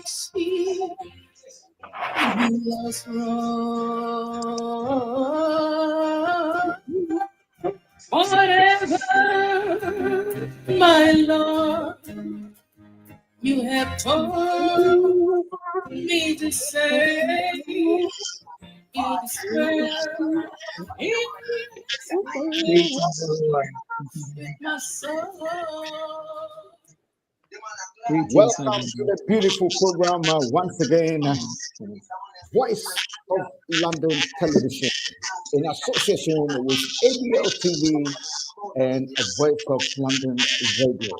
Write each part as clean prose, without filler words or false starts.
see you was wrong. Whatever, my Lord, you have told me to say, it's well with my soul. Welcome to the beautiful program once again, Voice of London Television, in association with ABL TV and Voice of London Radio.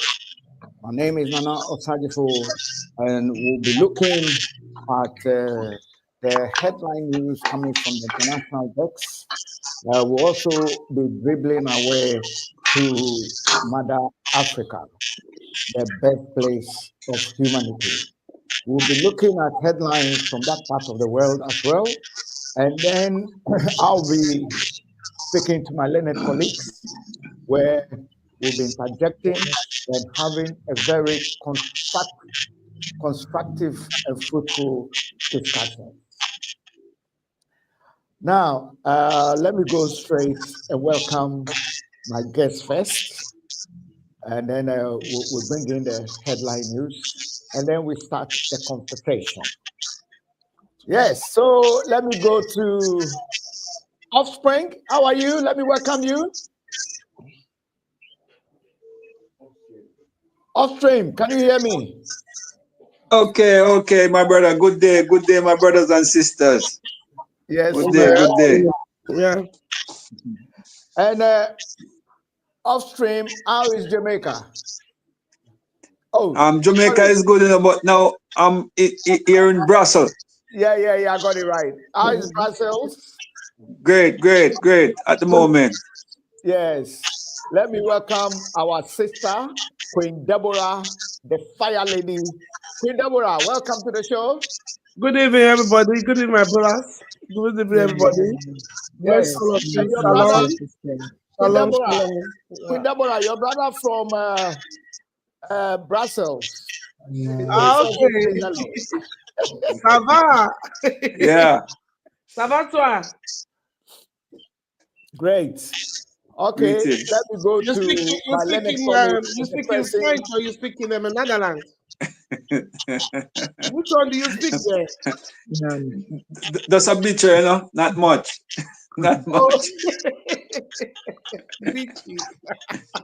My name is Nana Osagyefo, and we'll be looking at the headline news coming from the international decks. We'll also be dribbling away to Mother Africa, the birthplace of humanity. We'll be looking at headlines from that part of the world as well. And then I'll be speaking to my learned colleagues, where we'll be interjecting and having a very constructive and fruitful discussion. Now, let me go straight and welcome my guests first. And then we'll bring in the headline news, and then we start the conversation. Yes, so let me go to Offspring. How are you? Let me welcome you. Offspring, can you hear me? Okay, my brother. Good day, my brothers and sisters. Yes. Good day. Yeah. And Offstream, how is Jamaica? Oh, Jamaica sorry. Is good enough, but now I'm here in Brussels. Yeah, I got it right. How is Brussels? Great at the moment. Yes. Let me welcome our sister, Queen Deborah, the Fire Lady. Queen Deborah, welcome to the show. Good evening, everybody. Good evening, my brothers. Good evening, everybody. Yes. Shalom. Queen Deborah, your brother from Brussels. Okay. Ça va? Yeah. Ça va, toi? Great. Okay, let me go to my learned colleague. You speaking French or you speaking in the Netherlands? Which one do you speak there? That's a bit, you know, not much. Not much.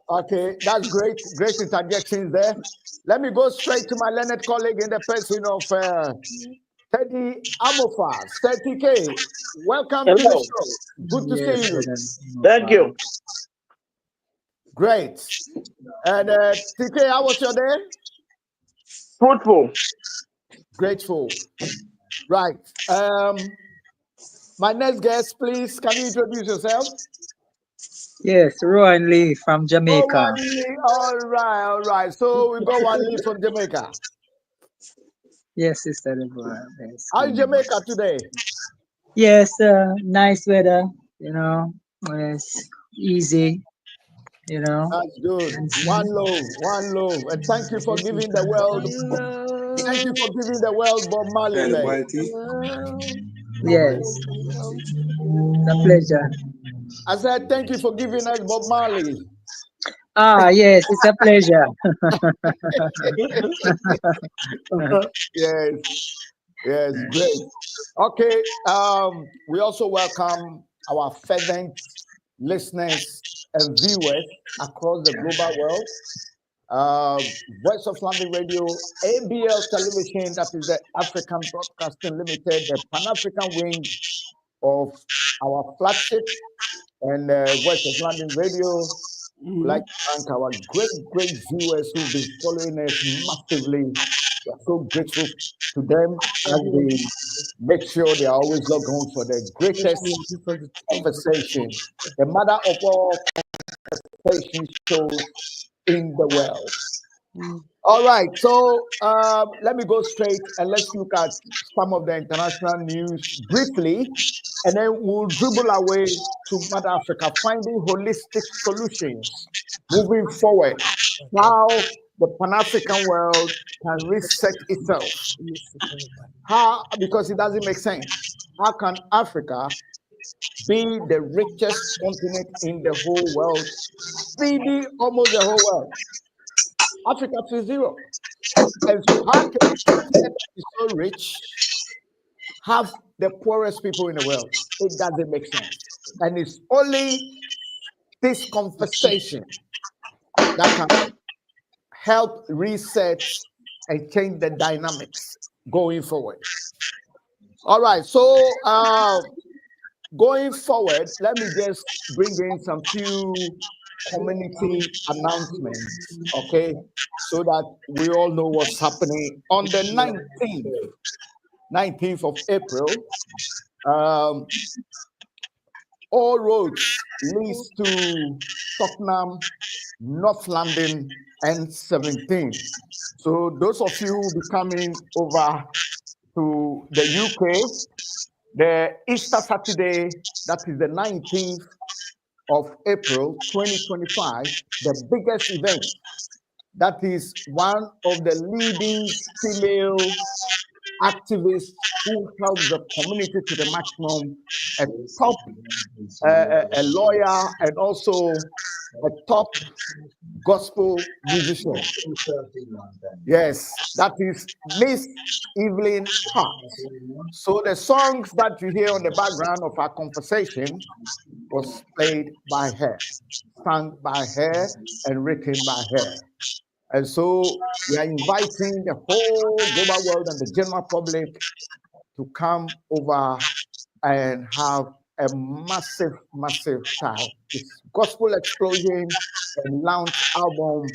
Okay, that's great interjections there. Let me go straight to my learned colleague in the person of Teddy Amofas. 30K, welcome to the show. Good to see you. Thank you. Great. And TK, how was your day? Fruitful. Grateful. Right. My next guest, please, can you introduce yourself? Yes, Rowan Lee from Jamaica. All right. So we got one Lee from Jamaica. Yes, Sister Deborah. Yes. How is Jamaica today? Yes, nice weather, you know. It's easy, you know. That's good. One love. And thank you for giving the world. Thank you for giving the world Bob Marley. Yes. It's a pleasure. I said thank you for giving us Bob Marley. Ah, yes, it's a pleasure. Yes, great. Okay, we also welcome our fervent listeners and viewers across the global world. Voice of London Radio, ABL Television, that is the African Broadcasting Limited, the Pan-African wing of our flagship, and Voice of London Radio. We'd like to thank our great viewers who've been following us massively. We are so grateful to them as we make sure they are always logged on for the greatest conversation, the mother of all conversation shows in the world. All right, so let me go straight and let's look at some of the international news briefly, and then we'll dribble away to Mother Africa, finding holistic solutions moving forward. How the Pan-African world can reset itself. How? Because it doesn't make sense. How can Africa be the richest continent in the whole world, feeding almost the whole world? Africa to zero. And so how can a continent that is so rich have the poorest people in the world? It doesn't make sense. And it's only this conversation that can help reset and change the dynamics going forward. All right, so going forward, let me just bring in some few community announcements, okay, so that we all know what's happening on the 19th of April. All roads leads to Tottenham, North London, and 17. So those of you who will be coming over to the UK, the Easter Saturday, that is the 19th of April 2025, the biggest event. That is one of the leading female activists who help the community to the maximum, a top a lawyer, and also a top gospel musician. Yes, that is Miss Evelyn Hart. So the songs that you hear on the background of our conversation was played by her, sung by her, and written by her. And so we are inviting the whole global world and the general public to come over and have a massive time. It's Gospel Explosion and launch album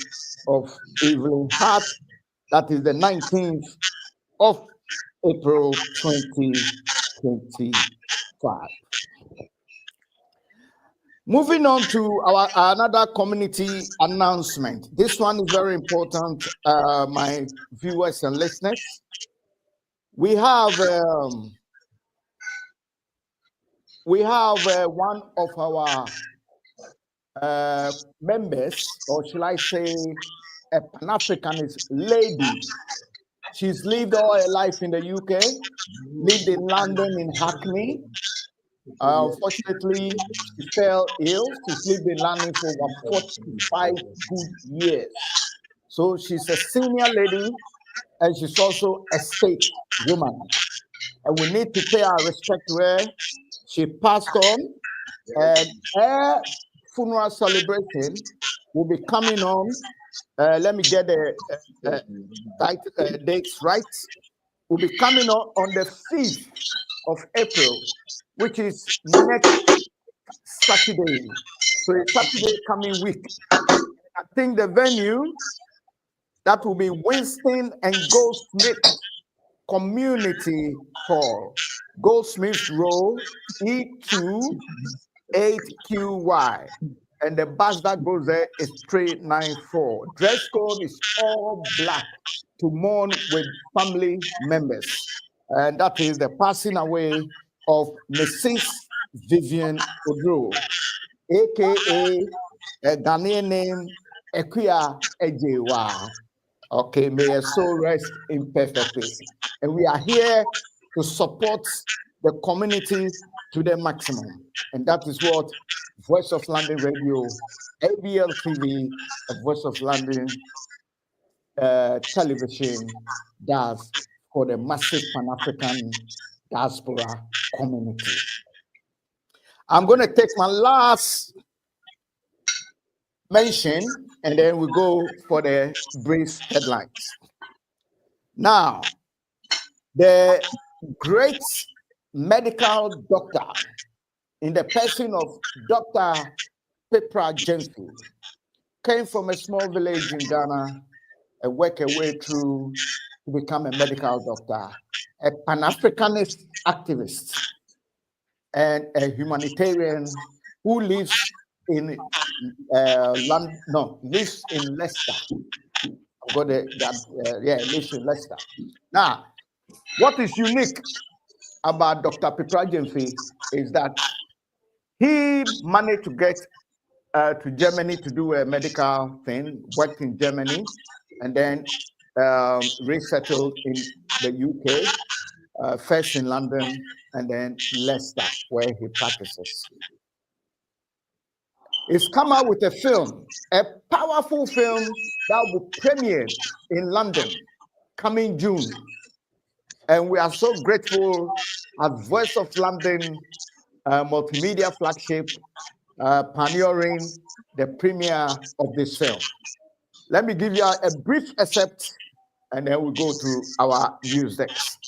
of Evelyn Hart. That is the 19th of April 2025. Moving on to our another community announcement. This one is very important, my viewers and listeners. We have one of our members, or shall I say, a Pan-Africanist lady. She's lived all her life in the UK, lived in London, in Hackney. Unfortunately, she fell ill. She's lived in London for over 45 good years. So she's a senior lady, and she's also a state woman. And we need to pay our respect to her. She passed on, and her funeral celebration will be coming on. Let me get the dates right. Will be coming on the 5th of April, which is next Saturday. So it's Saturday coming week. I think the venue that will be Winston and Goldsmith Community Hall, Goldsmith Road, E2 8QY. And the bus that goes there is 394. Dress code is all black to mourn with family members. And that is the passing away of Mrs. Vivian Odro, aka a Ghanaian name Equia Ejewa. Okay, may her soul rest in perfect peace. And we are here to support the community to the maximum. And that is what Voice of London Radio, ABL TV, and Voice of London Television does for the massive Pan-African diaspora community. I'm going to take my last mention, and then we go for the brief headlines. Now, the great medical doctor in the person of Dr. Pipra Jensen came from a small village in Ghana and worked her way through to become a medical doctor, a Pan-Africanist activist, and a humanitarian who lives in lives in Leicester. Lives in Leicester. Now, what is unique about Dr. Pipra Jensen is that he managed to get to Germany to do a medical thing, worked in Germany, and then resettled in the UK, first in London, and then Leicester, where he practices. He's come out with a film, a powerful film that will be premiered in London coming June. And we are so grateful at Voice of London multimedia flagship pioneering the premiere of this film. Let me give you a brief excerpt, and then we'll go to our news desk.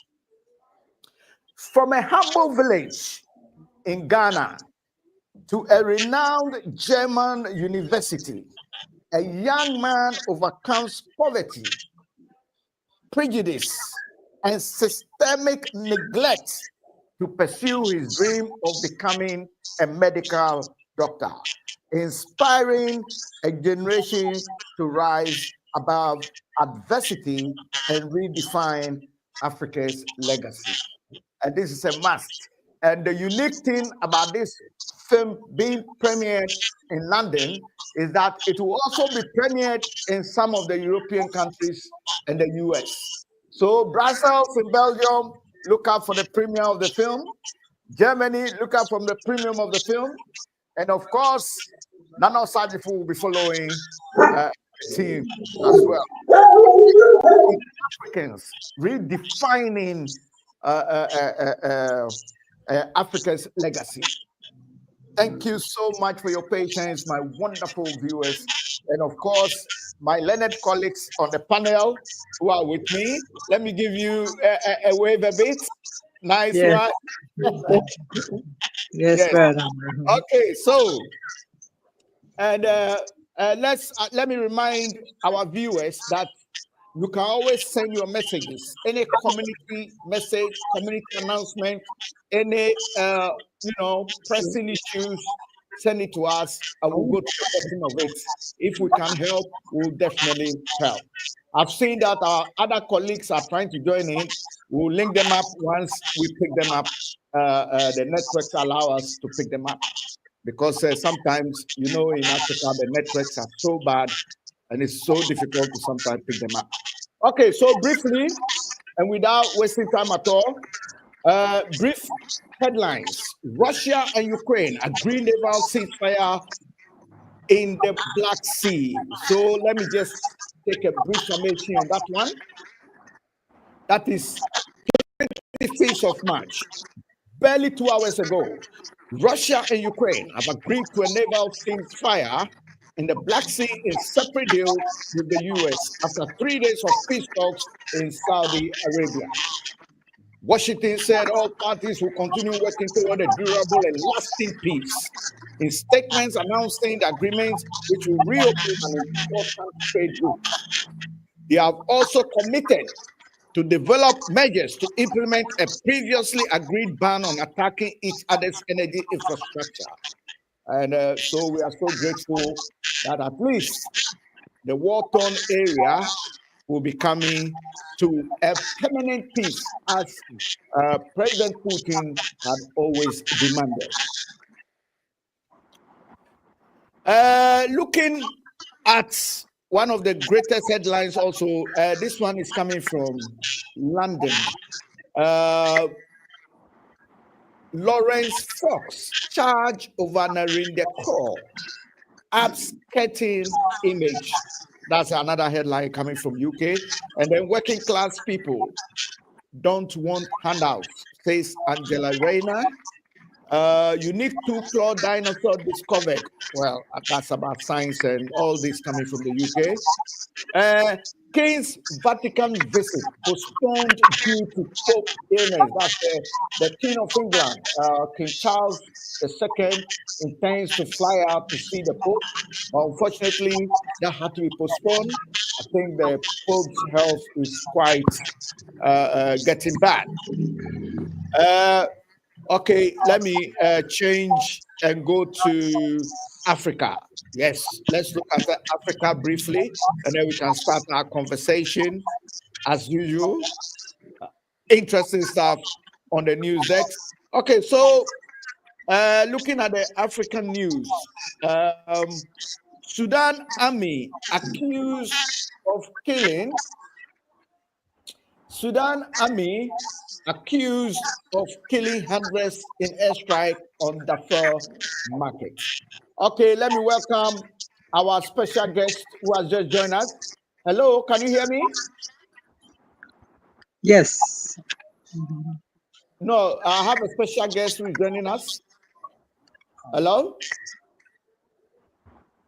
From a humble village in Ghana to a renowned German university, a young man overcomes poverty, prejudice, and systemic neglect to pursue his dream of becoming a medical doctor, inspiring a generation to rise above adversity and redefine Africa's legacy. And this is a must. And the unique thing about this film being premiered in London is that it will also be premiered in some of the European countries and the US. So Brussels in Belgium, look out for the premiere of the film. Germany, look out for the premium of the film. And of course, Nana Osagyefo will be following the team as well. Africans redefining Africa's legacy. Thank you so much for your patience, my wonderful viewers. And of course, my learned colleagues on the panel who are with me. Let me give you a wave a bit. Nice Yes. one. Yes, Yes. brother. Okay, so and let me remind our viewers that you can always send your messages, any community message, community announcement, any pressing issues, send it to us and we'll go to the bottom of it. If we can help, we'll definitely help. I've seen that our other colleagues are trying to join in. We'll link them up once we pick them up. The networks allow us to pick them up because sometimes, in Africa, the networks are so bad and it's so difficult to sometimes pick them up. Okay, so briefly, and without wasting time at all, brief headlines. Russia and Ukraine agree naval ceasefire in the Black Sea. So let me just take a brief summation on that one. That is 25th of March, barely 2 hours ago. Russia and Ukraine have agreed to a naval ceasefire in the Black Sea in separate deal with the US after 3 days of peace talks in Saudi Arabia. Washington said all parties will continue working toward a durable and lasting peace. In statements announcing the agreement, which will reopen an important trade route. They have also committed to develop measures to implement a previously agreed ban on attacking each other's energy infrastructure. And so we are so grateful that at least the war-torn area will be coming to a permanent peace as President Putin had always demanded. Looking at one of the greatest headlines also, this one is coming from London. Lawrence Fox charged over Narendra Kaur, upskirting image. That's another headline coming from UK. And then working class people don't want handouts, says Angela Rayner. Unique two-clawed dinosaur discovered. Well, that's about science and all this coming from the UK. King's Vatican visit postponed due to Pope illness. That's the King of England, King Charles II, intends to fly out to see the Pope. Unfortunately, that had to be postponed. I think the Pope's health is quite getting bad. Okay, let me change and go to Africa. Yes, let's look at Africa briefly, and then we can start our conversation as usual. Interesting stuff on the news desk. Okay, so looking at the African news, Sudan army accused of killing. Sudan Army accused of killing hundreds in airstrike on Darfur market. Okay, let me welcome our special guest who has just joined us. Hello, can you hear me? Yes. No, I have a special guest who is joining us. Hello?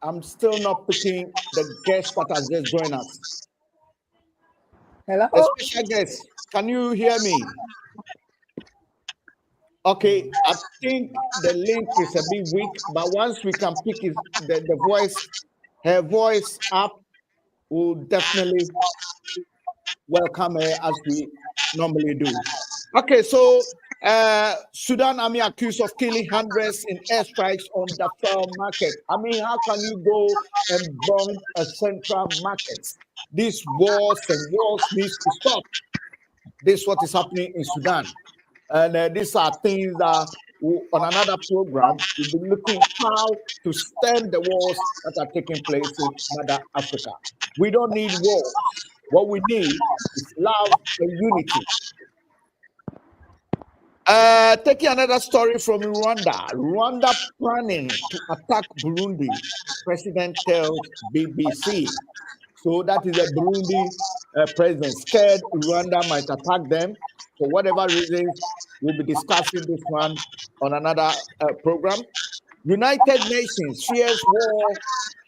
I'm still not picking the guest that has just joined us. Hello? The special guest, can you hear me? Okay, I think the link is a bit weak, but once we can pick the voice, her voice up, we'll definitely welcome her as we normally do. Okay, so Sudan Army accused of killing hundreds in airstrikes on the farm market. I mean, how can you go and bomb a central market? These wars and wars needs to stop. This is what is happening in Sudan. And these are things that on another program, we'll be looking how to stem the wars that are taking place in Mother Africa. We don't need wars. What we need is love and unity. Taking another story from Rwanda. Rwanda planning to attack Burundi. President tells BBC. So that is a Burundi president scared Rwanda might attack them for whatever reasons. We'll be discussing this one on another program. United Nations fears war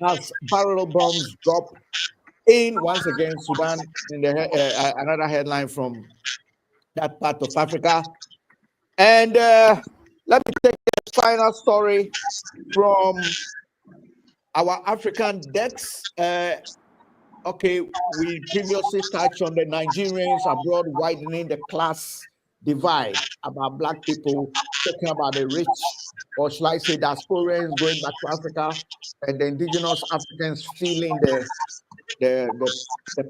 has barrel bombs dropped in once again Sudan. In the another headline from that part of Africa. And let me take a final story from our African decks. Okay, we previously touched on the Nigerians abroad widening the class divide about Black people, talking about the rich, or shall I say diasporans going back to Africa, and the indigenous Africans feeling the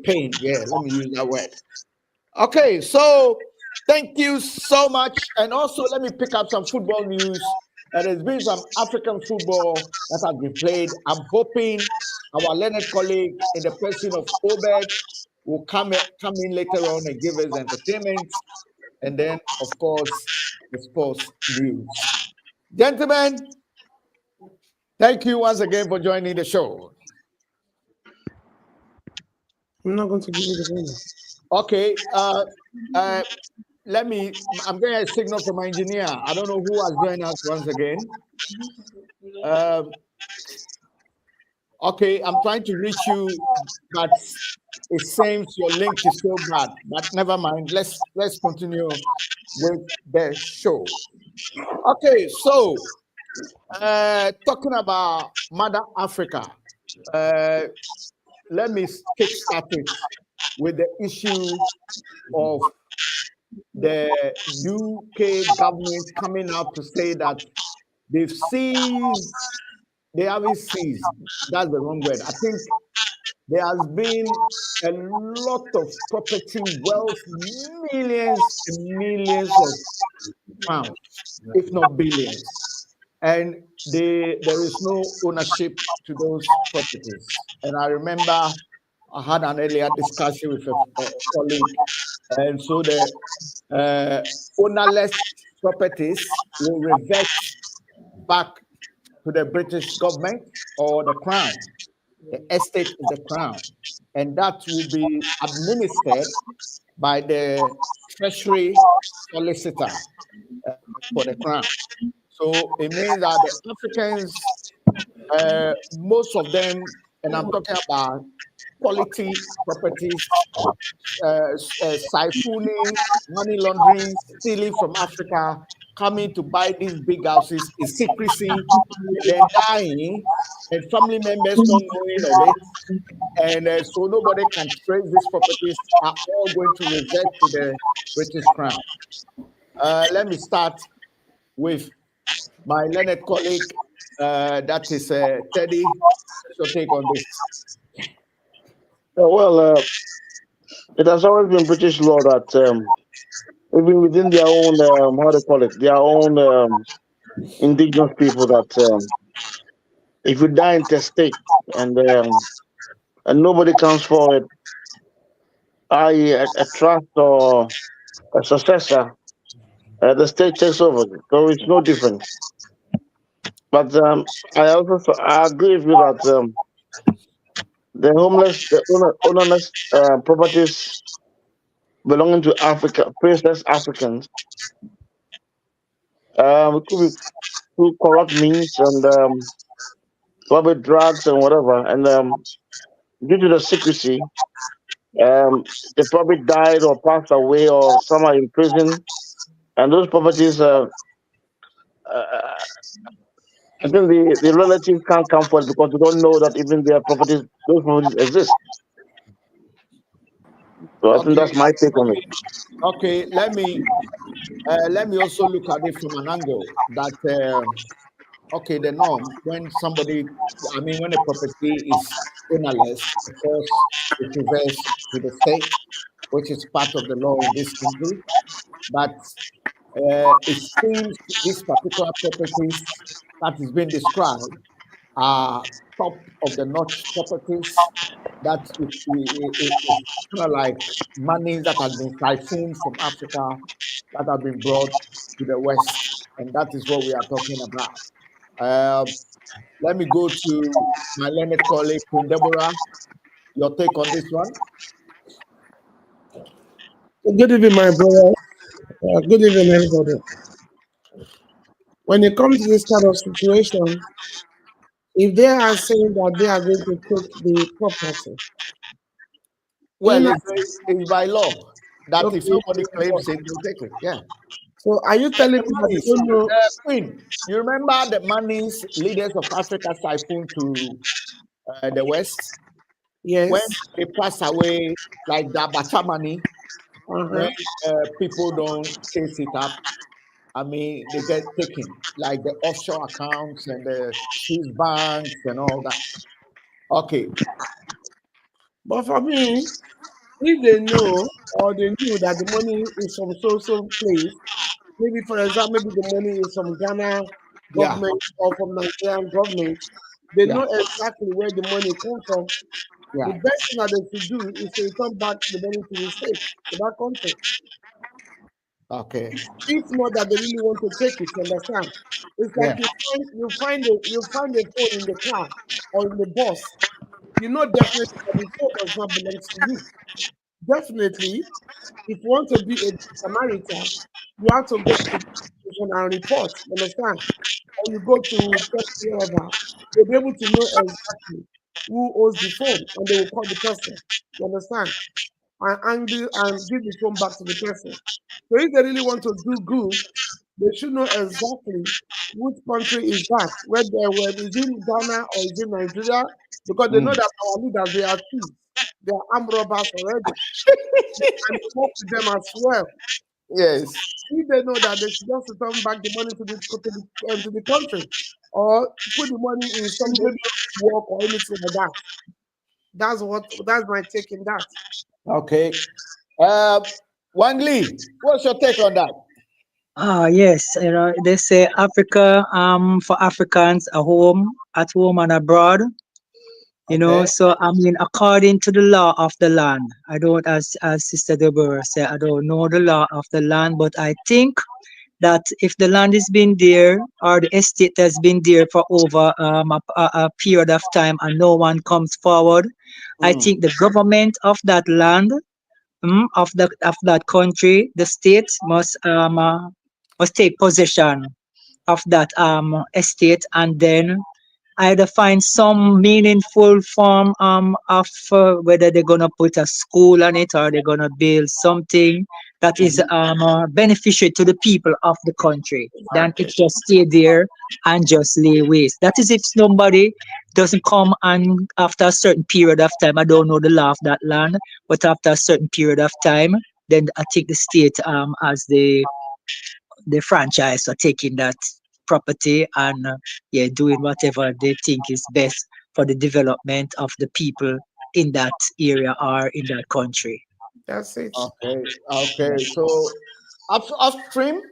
pain. Yeah, let me use that word. Okay, so thank you so much. And also let me pick up some football news. There's been some African football that has been played. I'm hoping our learned colleague in the person of Obed will come in later on and give us entertainment. And then, of course, the sports news. Gentlemen, thank you once again for joining the show. I'm not going to give you the phone. Okay. I'm getting a signal from my engineer. I don't know who has joined us once again. Okay, I'm trying to reach you, but it seems your link is so bad. But never mind. Let's continue with the show. Okay, so talking about Mother Africa, let me kickstart it with the issue of the UK government coming out to say that they haven't seized, that's the wrong word. I think there has been a lot of property wealth, millions and millions of pounds, if not billions. And there is no ownership to those properties. And I remember I had an earlier discussion with a colleague. And so the ownerless properties will revert back to the British government or the Crown, the estate of the Crown. And that will be administered by the Treasury Solicitor for the Crown. So it means that the Africans, most of them, and I'm talking about quality properties, siphoning, money laundering, stealing from Africa, coming to buy these big houses in secrecy, then dying, and family members not knowing of it. And so nobody can trace these properties, are all going to revert to the British Crown. Let me start with my learned colleague, that is Teddy. What's your take on this? It has always been British law that even within their own, how do you call it, their own indigenous people, that if you die intestate and nobody comes forward a trust or a successor, the state takes over. So it's no different. But I agree with you that the ownerless properties belonging to Africa, princess Africans, it could be through corrupt means and probably drugs and whatever. And due to the secrecy, they probably died or passed away or some are in prison. And those properties, I think the relatives can't come forward because they don't know that even those properties exist. So I think Okay. that's my take on it. Okay. Let me also look at it from an angle that okay, the norm when when a property is ownerless, of course, it reverts to the state, which is part of the law in this country. But it seems these particular properties that is being described are top of the notch properties that it's kind of like money that has been siphoned from Africa that have been brought to the West. And that is what we are talking about. Uh, Let me go to my learned colleague, Queen Deborah. Your take on this one? Good evening, my brother. Good evening, everybody. When it comes to this kind of situation, if they are saying that they are going to take the property, Well, in it's by law that if okay, somebody claims it, they'll take it. Yeah. so are you telling The me that monies, they don't know? Queen, you remember the monies leaders of Africa siphoned to the West when Yes. they pass away, like the Abacha money, when Uh-huh. people don't chase it up. I mean, they get taken, like the offshore accounts and the Swiss banks and all that. Okay. But for me, if they know or they knew that the money is from so place, maybe for example, maybe the money is from Ghana Yeah. government or from Nigerian government, they Yeah. know exactly where the money comes from. The Yeah. best thing that they should do is to return back the money to the state, to that country. Okay. If not that they really want to take it, you understand? It's like Yeah. you find a phone in the car or in the bus. You know definitely that the phone does not belong to you. Definitely, if you want to be a Samaritan, you have to go to the station and report. You understand? Or you go to wherever. They'll be able to know exactly who owns the phone, and they will call the person. You understand? And give the phone back to the person. So if they really want to do good, they should know exactly which country is that, where is it Ghana or is it Nigeria? Because they know Mm. that our leaders they are thieves, they are armed robbers already, and they work with them as well. Yes. If they know that they should just return back the money to the country, or put the money in something maybe work or anything like that. That's my take in that. Okay. Wang Lee, what's your take on that? Yes, they say Africa, for Africans, at home and abroad. Okay. So I mean, according to the law of the land, I don't, as Sister Deborah said, I don't know the law of the land, but I think that if the land has been there or the estate has been there for over a period of time and no one comes forward, I Mm. think the government of that land, of that country, the state must take possession of that estate, and then either find some meaningful form of whether they're gonna put a school on it or they're gonna build something that is beneficial to the people of the country. Then it just stay there and just lay waste. That is if somebody doesn't come and after a certain period of time, I don't know the law of that land, but after a certain period of time, then I think the state as the franchise are taking that property and doing whatever they think is best for the development of the people in that area or in that country. That's it. Okay. Okay. So upstream.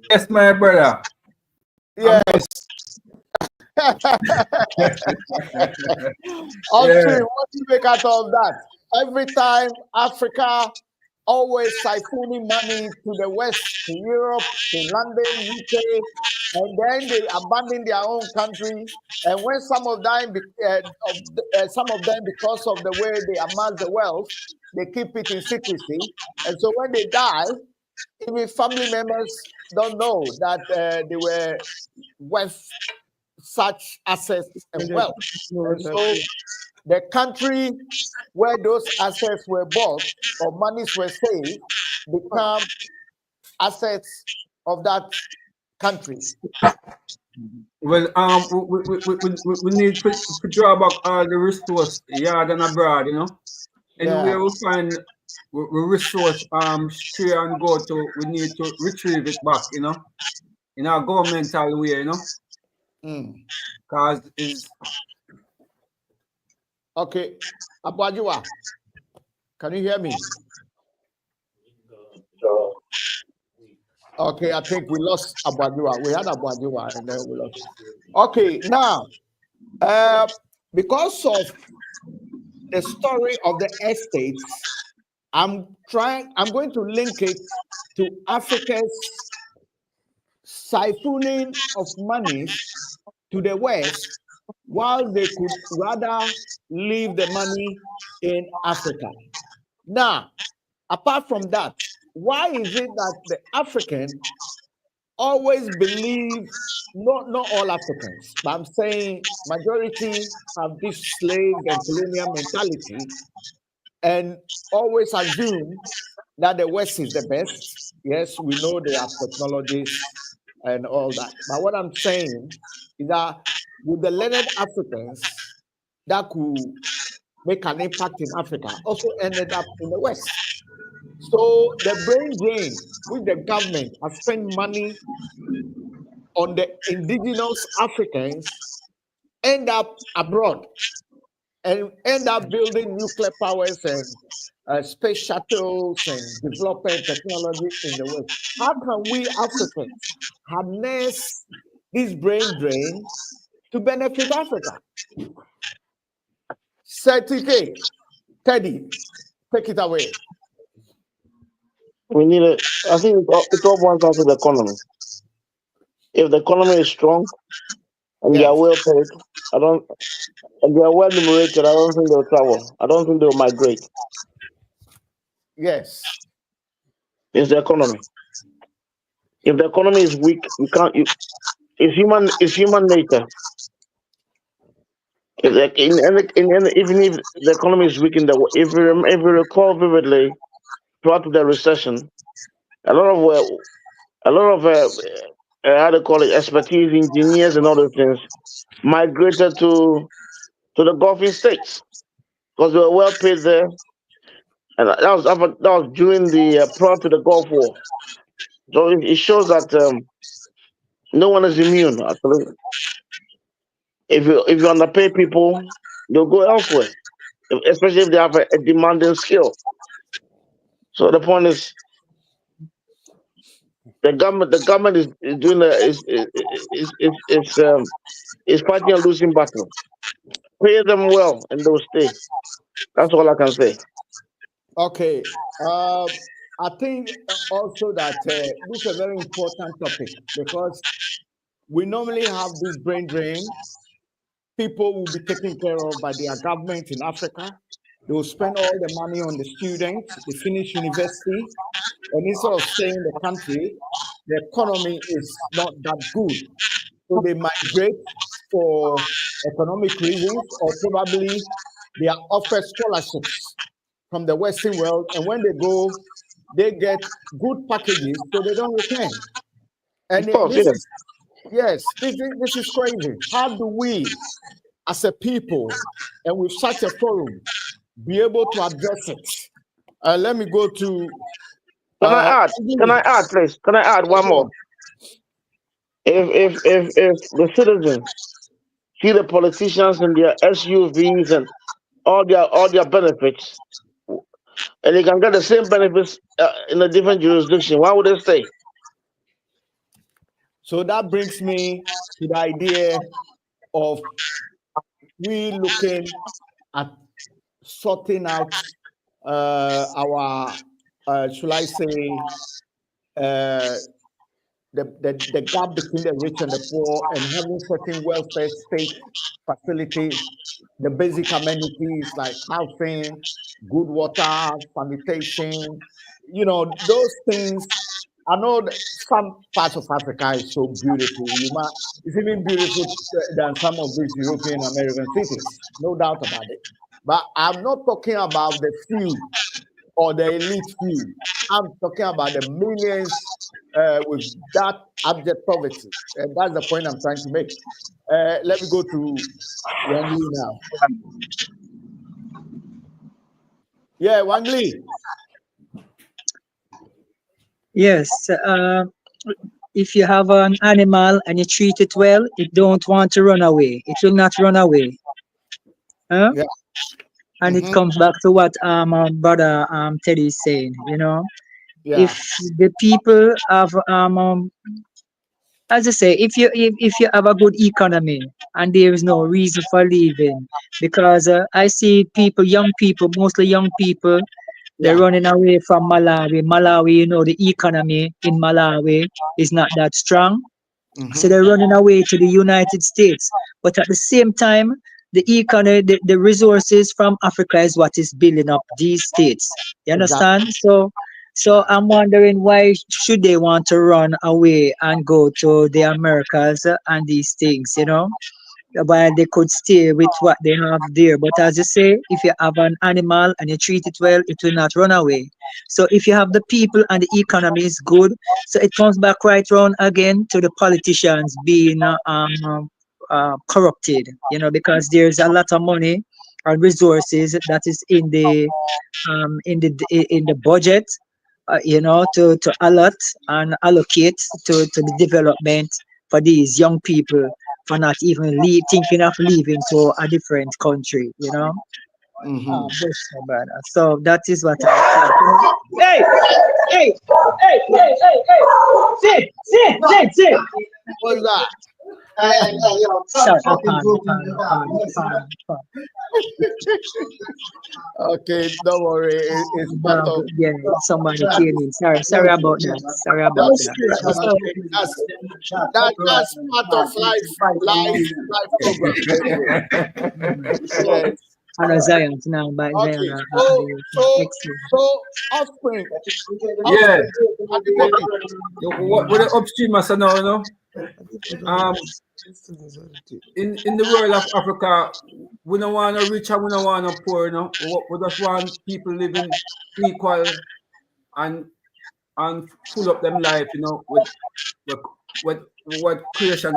Yes, my brother. Yes. Austria, what do you make out of that? Every time Africa always siphoning money to the West, to Europe, to London, UK, and then they abandon their own country. And when some of them, because of the way they amass the wealth, they keep it in secrecy. And so when they die, even family members don't know that they were worth such assets and wealth. And so the country where those assets were bought or monies were saved become assets of that country. Well, we need to draw back all the resource yard and abroad, Anywhere we find we resource stray and go to, we need to retrieve it back, in our governmental way, Because it's okay. Abwajiwa, can you hear me? Okay, I think we lost Abwajiwa. We had Abwajiwa and then we lost. Okay, now because of the story of the estates, I'm going to link it to Africa's siphoning of monies to the West, while they could rather leave the money in Africa. Now, apart from that, why is it that the African always believe, not all Africans, but I'm saying majority have this slave and colonial mentality and always assume that the West is the best. Yes, we know they have technologies and all that. But what I'm saying is that with the learned Africans that could make an impact in Africa also ended up in the West. So the brain drain, which the government has spent money on the indigenous Africans, end up abroad and end up building nuclear powers and space shuttles and developing technology in the West. How can we Africans harness this brain drain to benefit Africa? Certificate, Teddy, take it away. We need it. I think it all boils down to the economy. If the economy is strong and they are well paid, and they are well numerated, I don't think they'll travel. I don't think they'll migrate. Yes. It's the economy. If the economy is weak, you can't. It's human nature. Even if the economy is weak if you recall vividly, prior to the recession, a lot of how to call it, expertise, engineers, and other things migrated to the Gulf states because they were well paid there, and that was during the prior to the Gulf War. So it shows that no one is immune. Actually, if you underpay people, they'll go elsewhere, especially if they have a demanding skill. So the point is, the government is doing is fighting a losing battle. Pay them well and they'll stay. That's all I can say. Okay. I think also that this is a very important topic because we normally have this brain drain. People will be taken care of by their government in Africa. They will spend all the money on the students. They finish university, and instead of staying in the country, the economy is not that good. So they migrate for economic reasons, or probably they are offered scholarships from the Western world, and when they go, they get good packages, so they don't return. And this is crazy. How do we, as a people, and with such a forum, be able to address it? Let me go to. Can I add, please? Can I add one more? If the citizens see the politicians in their SUVs and all their benefits, and they can get the same benefits in a different jurisdiction, why would they stay? So that brings me to the idea of we looking at sorting out our, should I say, the gap between the rich and the poor, and having certain welfare state facilities, the basic amenities like housing, good water, sanitation, those things. I know that some parts of Africa is so beautiful. It's even beautiful than some of these European American cities, no doubt about it. But I'm not talking about the few or the elite few. I'm talking about the millions with that abject poverty. And that's the point I'm trying to make. Let me go to Wangli now. Yeah, Wangli. Yes. If you have an animal and you treat it well, it don't want to run away. It will not run away. Huh? Yeah. And it Mm-hmm. comes back to what brother Teddy is saying. Yeah. If the people have as I say, if you have a good economy and there is no reason for leaving, because I see people, young people, mostly young people, they're Yeah. running away from Malawi. Malawi, the economy in Malawi is not that strong. So Mm-hmm. they're running away to the United States. But at the same time, the economy, the resources from Africa is what is building up these states. You Exactly. understand? So I'm wondering why should they want to run away and go to the Americas and these things, while they could stay with what they have there. But as you say, if you have an animal and you treat it well, it will not run away. So if you have the people and the economy is good, so it comes back right round again to the politicians being corrupted, because there's a lot of money and resources that is in the budget, to allot and allocate to the development for these young people for not even thinking of leaving to a different country. Mm-hmm. Bless my brother. So that is what I think. Hey, hey, hey, hey, hey, hey. Sit. What's that? Sorry, pardon. Okay, don't worry. It's part of. Yeah, somebody came in. Sorry about that. Sorry about That's, that. that's okay. That's part of life program. Yes. And a Zion now, by Zion. Okay. So offspring. Yeah. Offspring. How do you take it? What the upstream as now, in the world of Africa, we don't want to rich and we don't want to poor, We just want people living equal and full up them life, with what creation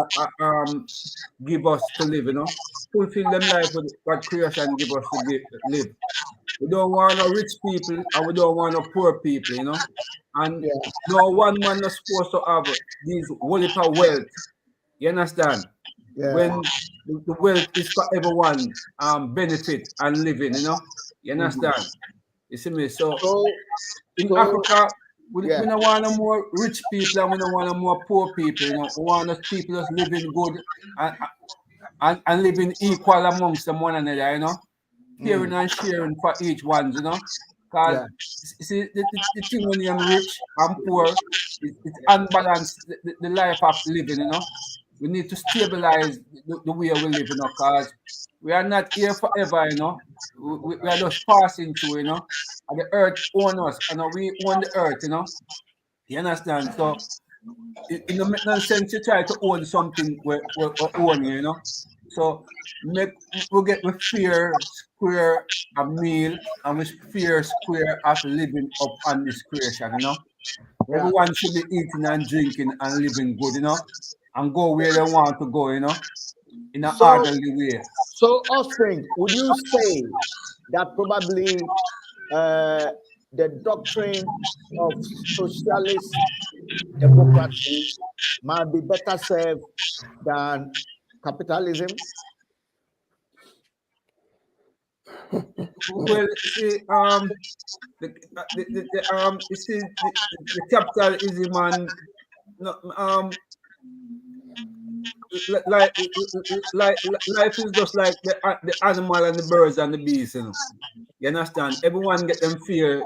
give us to live. Fulfill them life with what creation give us to live. We don't want no rich people and we don't want no poor people. And Yeah. no one man is supposed to have these whole heap of wealth. You understand? Yeah. When the wealth is for everyone benefit and living. You understand? You see me? So So in so Africa, we yeah. don't want no more rich people and we don't want no more poor people. We want those people just living good and living equal amongst them one another. Caring and sharing for each one. Because Yeah. you see, the thing when you're rich and poor, it's unbalanced the life of living. We need to stabilize the way we live, because we are not here forever. We are just passing through. And the earth own us, and we own the earth. You understand? So it don't make no sense to try to own something we own. So we get with fair square a meal and with fair square of living up on this creation. Yeah. Everyone should be eating and drinking and living good. And go where they want to go. In an So orderly way. offspring, would you say that probably uh, the doctrine of socialist democracy might be better served than capitalism? Well, see, you see, the capitalism and no, life is just like the animal and the birds and the bees, you know. You understand? Everyone get them fear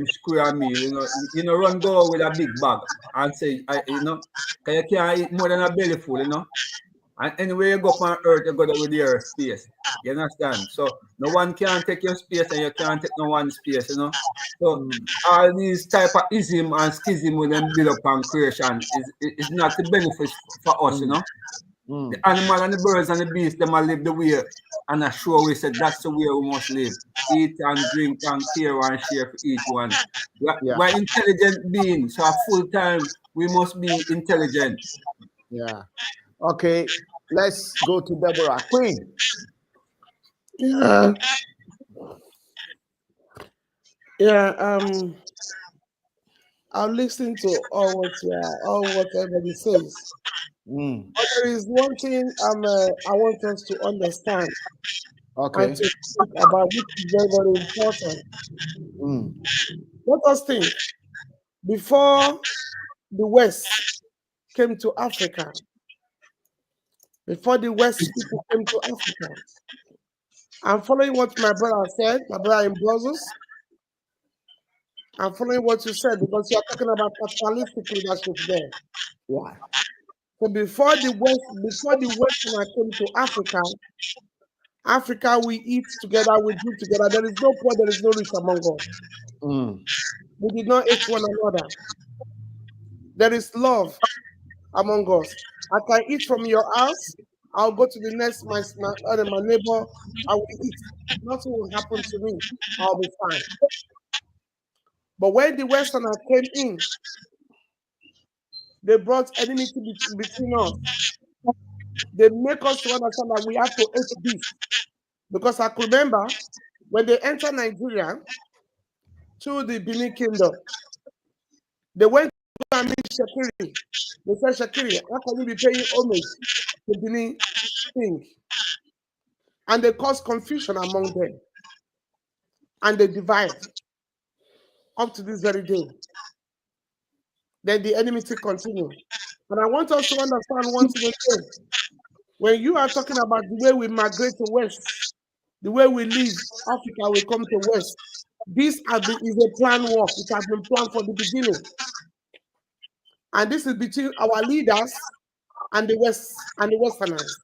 square meal, you know. You know, run go with a big bag and say, you know, 'cause you can't eat more than a belly full, you know. And anywhere you go up on earth, you go there with your space. You understand? So no one can take your space and you can't take no one's space, you know. So all these type of ism and schism with them build up on creation is not the benefit for us, you know. The animal and the birds and the beasts, them will live the way and assure we said that's the way we must live. Eat and drink and care and share for each one. Yeah. We're intelligent beings, so full time we must be intelligent. Yeah. Okay. Let's go to Deborah. Queen. Yeah. Yeah. I'll listen to all what everybody says. Mm. But there is one thing I want us to understand Okay. and to think about, which is very, very important. Mm. Let us think. Before the West came to Africa, before the West people came to Africa, I'm following what my brother said, my brother in Brussels. I'm following what you said because you are talking about capitalistic leadership there. Yeah. So before the Westerner came to Africa, we eat together, we drink together. There is no poor, there is no rich among us. Mm. We did not hate one another. There is love among us. I can eat from your house. I'll go to the next my neighbor. I will eat. Nothing will happen to me. I'll be fine. But when the Westerner came in, they brought enmity between us. They make us to understand that we have to hate this. Because I could remember when they entered Nigeria through the Benin Kingdom, they went to and meet Shakiri. They said, Shakiri, how can you be paying homage to Benin King? And they caused confusion among them. And they divide up to this very day. Then the enmity continued. And I want us to understand one thing again. When you are talking about the way we migrate to West, the way we leave Africa, we come to West, this is a planned work. It has been planned from the beginning. And this is between our leaders and the West and the Westerners.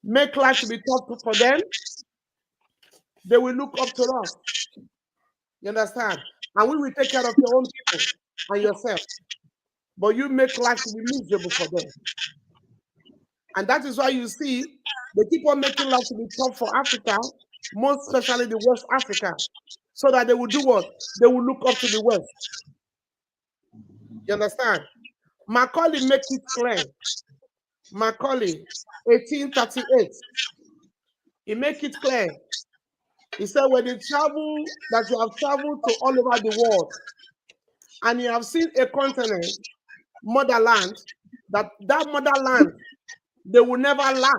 Make life to be tough for them. They will look up to us. You understand? And we will take care of your own people and yourself. But you make life to be miserable for them. And that is why you see they keep on making life to be tough for Africa, most especially the West Africa, so that they will do what? They will look up to the West. You understand? Macaulay make it clear. Macaulay, 1838. He make it clear. He said, when you travel, that you have traveled to all over the world, and you have seen a continent, motherland, that motherland, they will never lack.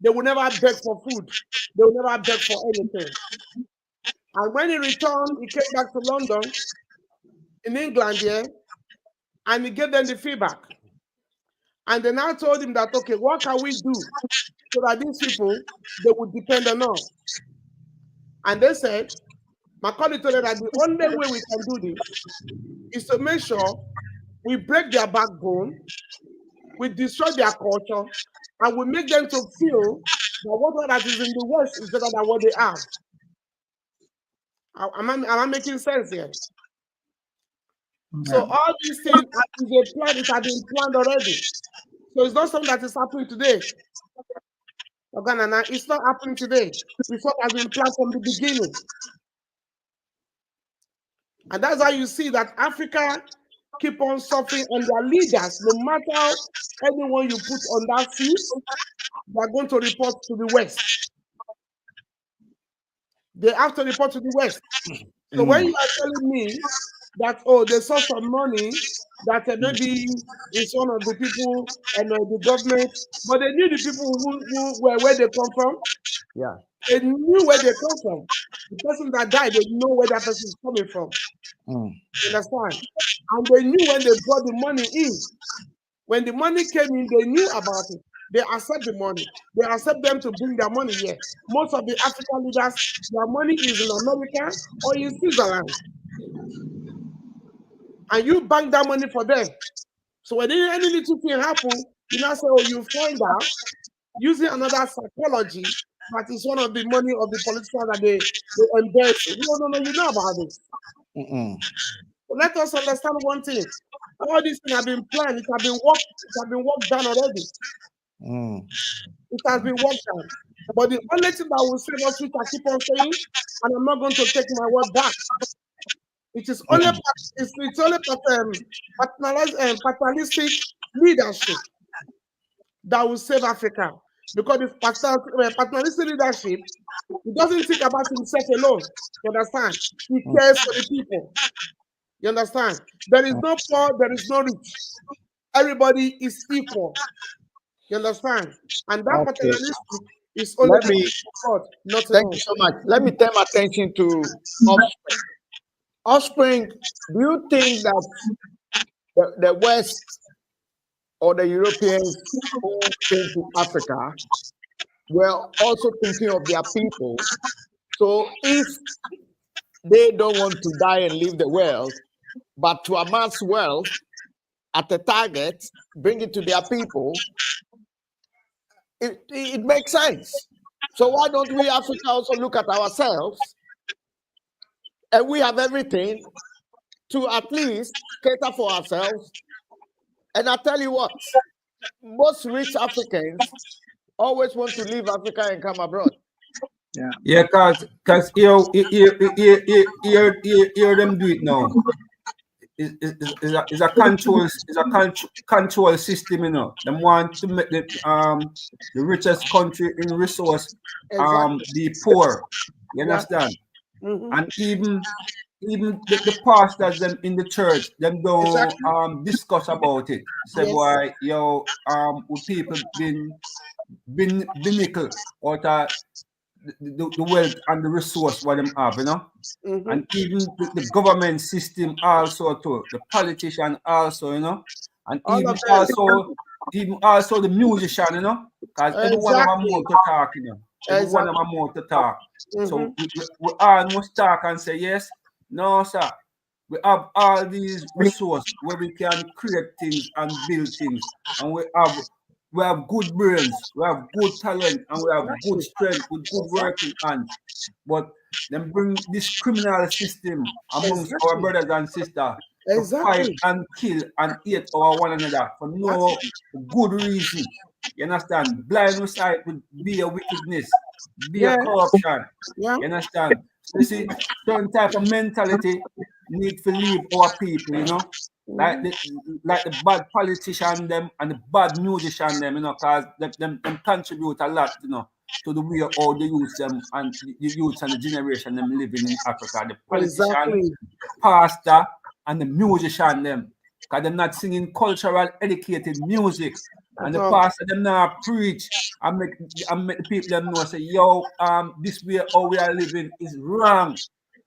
They will never beg for food. They will never beg for anything. And when he returned, he came back to London, in England, yeah, and he gave them the feedback. And they now told him that, okay, what can we do so that these people, they would depend on us? And they said, Macaulay told them that the only way we can do this is to make sure we break their backbone, we destroy their culture, and we make them to feel that whatever that is in the West is better than what they have. Am I making sense here? So all these things is a plan, it has been planned already. So it's not something that is happening today. It's not happening today. It's what has been planned from the beginning. And that's how you see that Africa keep on suffering, and their leaders, no matter anyone you put on that seat, they are going to report to the West. They have to report to the West. So when you are telling me that, oh, they saw some money that maybe it's one of the people and the government, but they knew the people who were where they come from. Yeah. They knew where they come from. The person that died, they know where that person is coming from. You understand? And they knew when they brought the money in, When the money came in, they knew about it. They accept the money. They accept them to bring their money here. Most of the African leaders, their money is in America or in Switzerland. And you bank that money for them. So when any little thing happen, you now say, oh, you find out using another psychology that is one of the money of the politicians that they embezzle. No, you know about this. So let us understand one thing. All these things have been planned, it has been worked done already. It has been worked done. But the only thing that will save us, which I keep on saying, and I'm not going to take my word back, it is only paternalistic leadership that will save Africa. Because if paternalistic leadership, he doesn't think about himself alone. You understand? He cares for the people. You understand? There is no poor, there is no rich. Everybody is equal. You understand? And that paternalistic is only God, nothing Thank you else. so much. Let me turn my attention to offspring. Offspring, do you think that the West or the Europeans who came to Africa were also thinking of their people? So if they don't want to die and leave the world, but to amass wealth at a target, bring it to their people, it makes sense. So why don't we Africa also look at ourselves, and we have everything to at least cater for ourselves? And I tell you what, most rich Africans always want to leave Africa and come abroad. Yeah, cause hear them do it now. Is a control system, you know. Them want to make the richest country in resource the poor. You understand? And even the pastors them in the church, them don't discuss about it. Say, boy, with people been nickel out of the wealth and the resource what them have, you know. And even the government system also too, the politician also, you know, and even also the musician, you know, because every one of them more to talk, you know. Every one of them more to talk. So we all must talk and say, yes, no, sir. We have all these resources where we can create things and build things. And we have good brains, we have good talent, and we have good strength with good working hands. But then bring this criminal system amongst our brothers and sisters to fight and kill and hate our one another for no good reason. You understand? Blind sight would be a wickedness, be a corruption. You understand? So you see, certain type of mentality need to leave our people, you know. Like the bad politician them and the bad musician them, you know, because them contribute a lot, you know, to the way how the youth them and the youth and the generation them living in Africa. The politician, the pastor, and the musician them. Because they're not singing cultural, educated music. And the pastor them now preach and make the people them know say, yo, this way how we are living is wrong.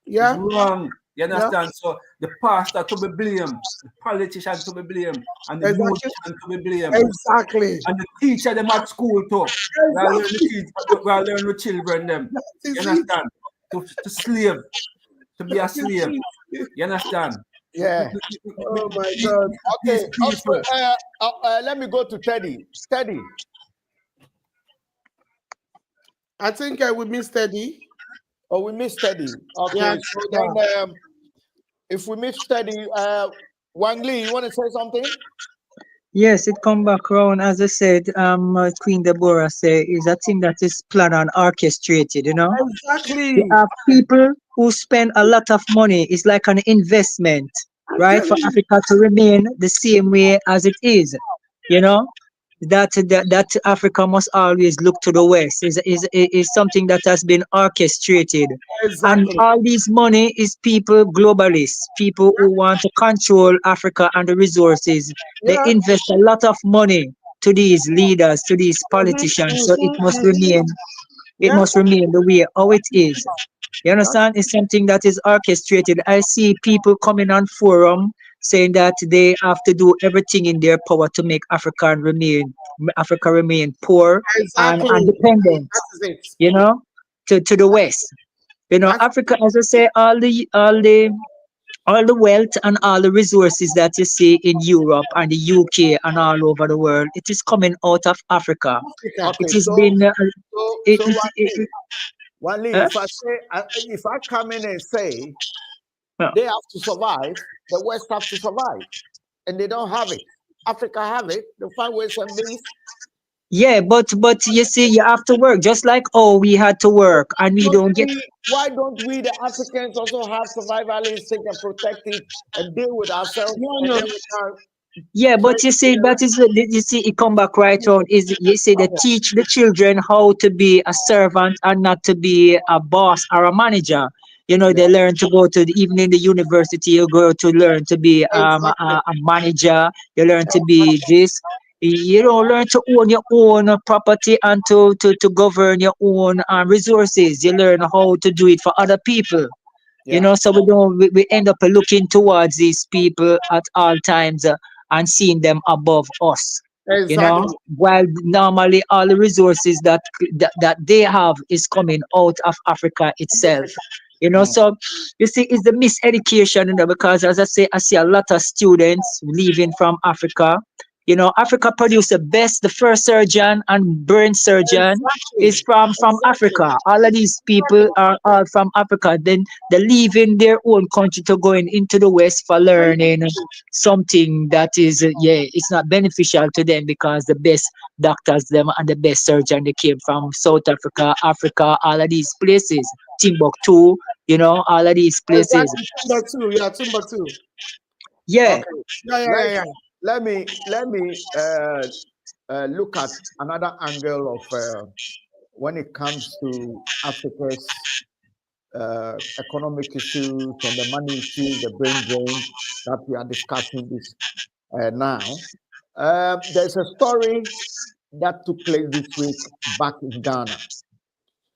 It's wrong. You understand? So the pastor to be blamed, the politician to be blamed, and the musician to be blamed. Exactly. And the teacher them at school too. We are learning the children them. You understand? To slave, to be a slave. You understand? Yeah. Oh my God. Okay. Let me go to Teddy. Teddy. I think we missed Teddy. Oh, we missed Teddy. Okay. Yeah, So then, if we missed Teddy, Wang Lee, you want to say something? Yes, it come back around, as I said, Queen Deborah say, is a thing that is planned and orchestrated, you know. Exactly. There are people who spend a lot of money. It's like an investment, right, for Africa to remain the same way as it is, you know. That Africa must always look to the West is something that has been orchestrated. And all this money is people, globalists, people who want to control Africa and the resources. They invest a lot of money to these leaders, to these politicians. So it must remain the way how it is. You understand? It's something that is orchestrated. I see people coming on forum saying that they have to do everything in their power to make Africa remain poor and Exactly. dependent, That is it. you know, to the West. That's Africa, as I say, all the wealth and all the resources that you see in Europe and the UK and all over the world, it is coming out of Africa. Africa. It Okay, has so been, so it, so it, it, Wale, it Wale, huh? if I come in and say Yeah. they have to survive, the West have to survive, and they don't have it. Africa have it. They find ways and means. Yeah, but you see, you have to work just like oh we had to work and we don't get. Why don't we, the Africans, also have survival instinct and protect it and deal with ourselves, No, and no. then we can Yeah, try but you to see, that is you see, it come back right on. Is you see, they teach the children how to be a servant and not to be a boss or a manager. yeah, They learn to go to even in the university. You go to learn to be Exactly. a manager. You learn to be this. Learn to own your own property and to govern your own resources. You learn how to do it for other people. yeah, So we end up looking towards these people at all times and seeing them above us. Exactly. While normally all the resources that they have is coming out of Africa itself. mm, So you see, it's the miseducation, because as I say, I see a lot of students leaving from Africa. Africa produced the first surgeon and brain surgeon is Exactly. from Exactly. Africa. All of these people are all from Africa. Then they're leaving their own country to going into the West for learning something that is, it's not beneficial to them because the best doctors them and the best surgeon they came from South Africa, all of these places, Timbuktu, all of these places. Exactly. Timbuktu. Yeah, Timbuktu. Yeah, okay. Yeah, yeah, yeah, Let yeah. let me look at another angle of when it comes to Africa's economic issues and the money issues, the brain drain that we are discussing this now. There's a story that took place this week back in Ghana,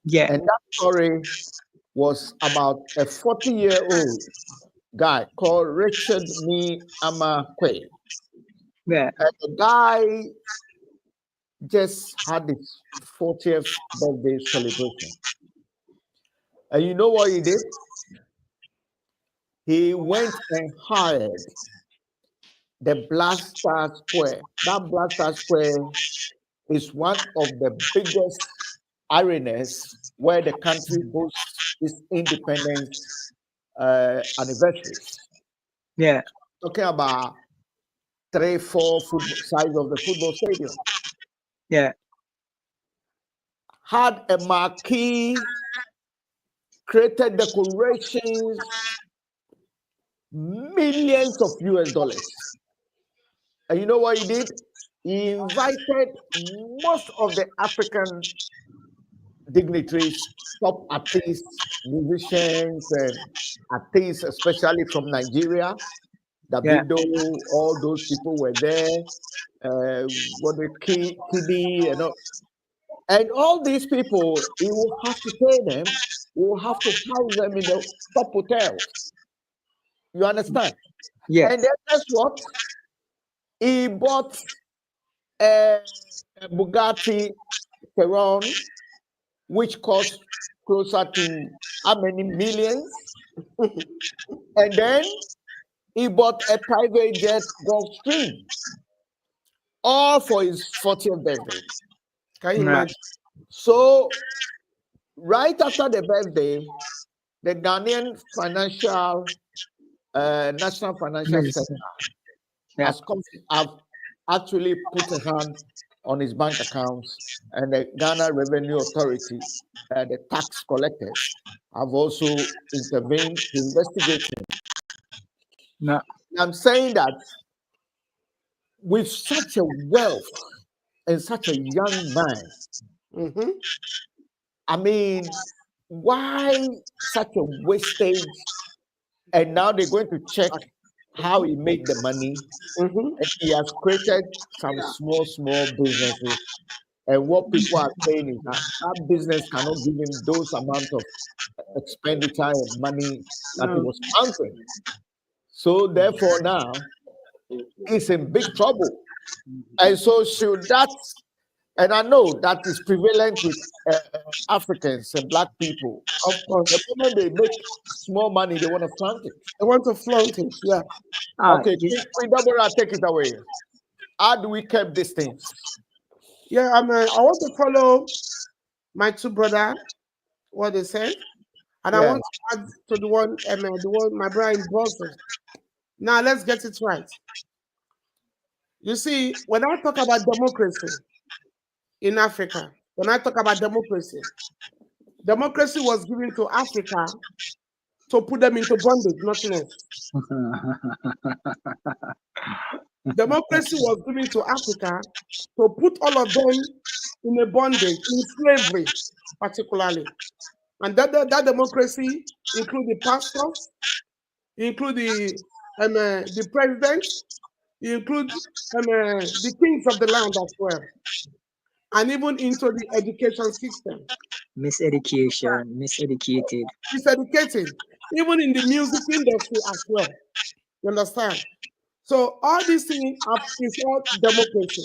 yeah, and that story was about a 40-year-old guy called Richard Me Amakwe. yeah, And the guy just had his 40th birthday celebration. And you know what he did? He went and hired the Blaster Square. That Blaster Square is one of the biggest arenas where the country boasts its independence anniversaries. yeah, Talking about 3, 4 football size of the football stadium. yeah, Had a marquee, created decorations, millions of US dollars. And you know what he did? He invited most of the African dignitaries, top artists, musicians, and artists, especially from Nigeria. yeah, Davido, all those people were there. What the Kidi, and all these people, he will have to pay them. He will have to house them in the top hotels. You understand? yes, And then guess what? He bought a, a Bugatti Chiron, which cost closer to how many millions? And then he bought a private jet Gulfstream, all for his 40th birthday. Can you yeah, imagine? So right after the birthday, the Ghanaian National Financial Center minister, yeah, has come, have actually put a hand on his bank accounts, and the Ghana Revenue Authority, the tax collectors, have also intervened to investigate him. yeah, I'm saying that with such a wealth and such a young man, Mm-hmm. I mean, why such a wastage? And now they're going to check how he made the money. Mm-hmm. And he has created some small businesses. And what people are saying is that that business cannot give him those amount of expenditure and money that he No. was counting. So therefore now is in big trouble. And so should that, and I know that is prevalent with Africans and black people. Of course. The moment they make small money, they want to flaunt it. They want to flaunt it. Yeah. Okay, Queen Deborah, take it away. How do we keep these things? Yeah, I want to follow my two brother, what they said. And I Yeah. want to add to the one my brother in Brussels. Now let's get it right. You see, when I talk about democracy in Africa, when I talk about democracy was given to Africa to put them into bondage, nothing else. Democracy was given to Africa to put all of them in a bondage, in slavery, particularly. And that democracy include the pastors, include the president, include the kings of the land as well, and even into the education system. Miseducated. Miseducated, even in the music industry as well. You understand? So all these things is all democracy.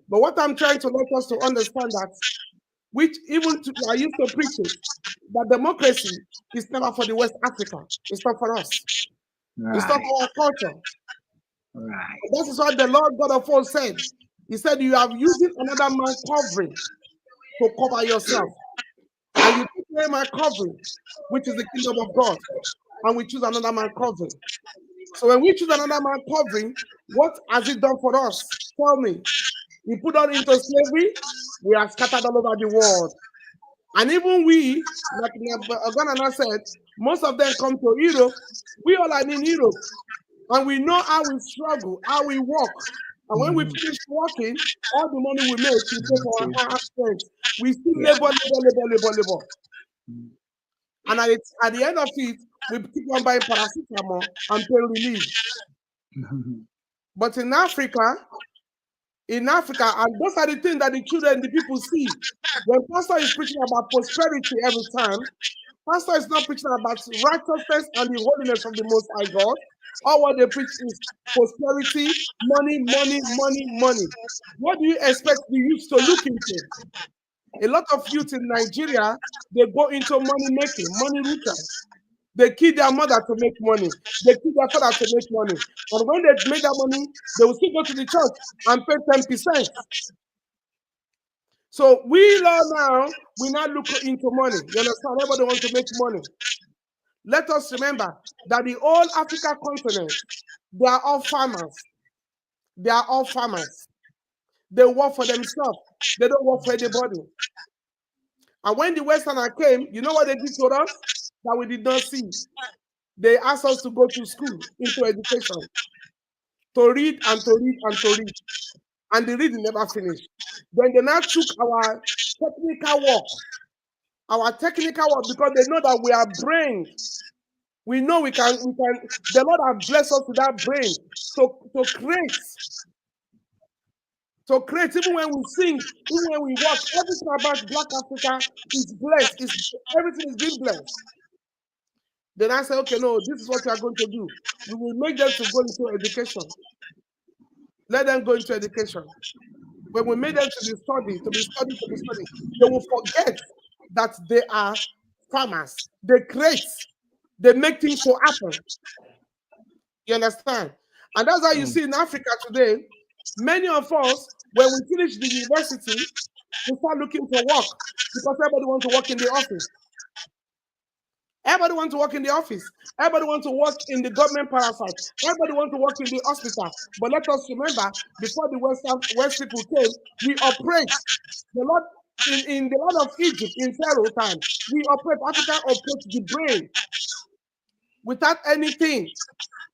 But what I'm trying to let us to understand that, which I used to preach it, that democracy is never for the West Africa. It's not for us. Right. It's not our culture. Right. That is what the Lord God of hosts said. He said, you have using another man's covering to cover yourself. And you take away my covering, which is the kingdom of God, and we choose another man's covering. So when we choose another man's covering, what has it done for us? Tell me. We put us into slavery, we are scattered all over the world. And even we, like Oganana said, most of them come to Europe. We all are in Europe. And we know how we struggle, how we work. And when we finish working, all the money we make, we pay for our expense. We still labor. And at the end of it, we keep on buying paracetamol and pain relief. But in Africa, and those are the things that the children, the people see. When pastor is preaching about prosperity every time, pastor is not preaching about righteousness and the holiness of the Most High God. All what they preach is prosperity, money. What do you expect the youth to look into? A lot of youth in Nigeria, they go into money making, money ritual. They kill their mother to make money. They kill their father to make money. And when they make that money, they will still go to the church and pay 10%. So we now look into money. You understand? Everybody wants to make money. Let us remember that the whole Africa continent, they are all farmers. They are all farmers. They work for themselves. They don't work for anybody. And when the Westerner came, you know what they did to us? That we did not see. They asked us to go to school, into education, to read and to read and to read. And the reading never finished. Then they now took our technical work, because they know that we are brains. We know we can. The Lord has blessed us with that brain to create. To create, even when we sing, even when we work, everything about Black Africa is blessed. Everything is being blessed. Then I say, okay, no, this is what we are going to do. We will make them to go into education. Let them go into education. When we make them to be study, they will forget that they are farmers. They create. They make things to happen. You understand? And that's how you see in Africa today, many of us, when we finish the university, we start looking for work because everybody wants to work in the office. Everybody wants to work in the office. Everybody wants to work in the government parasite. Everybody wants to work in the hospital. But let us remember, before the West people came, we operate. The Lord in the land of Egypt, in Pharaoh time, we operate. Africa operates the brain without anything.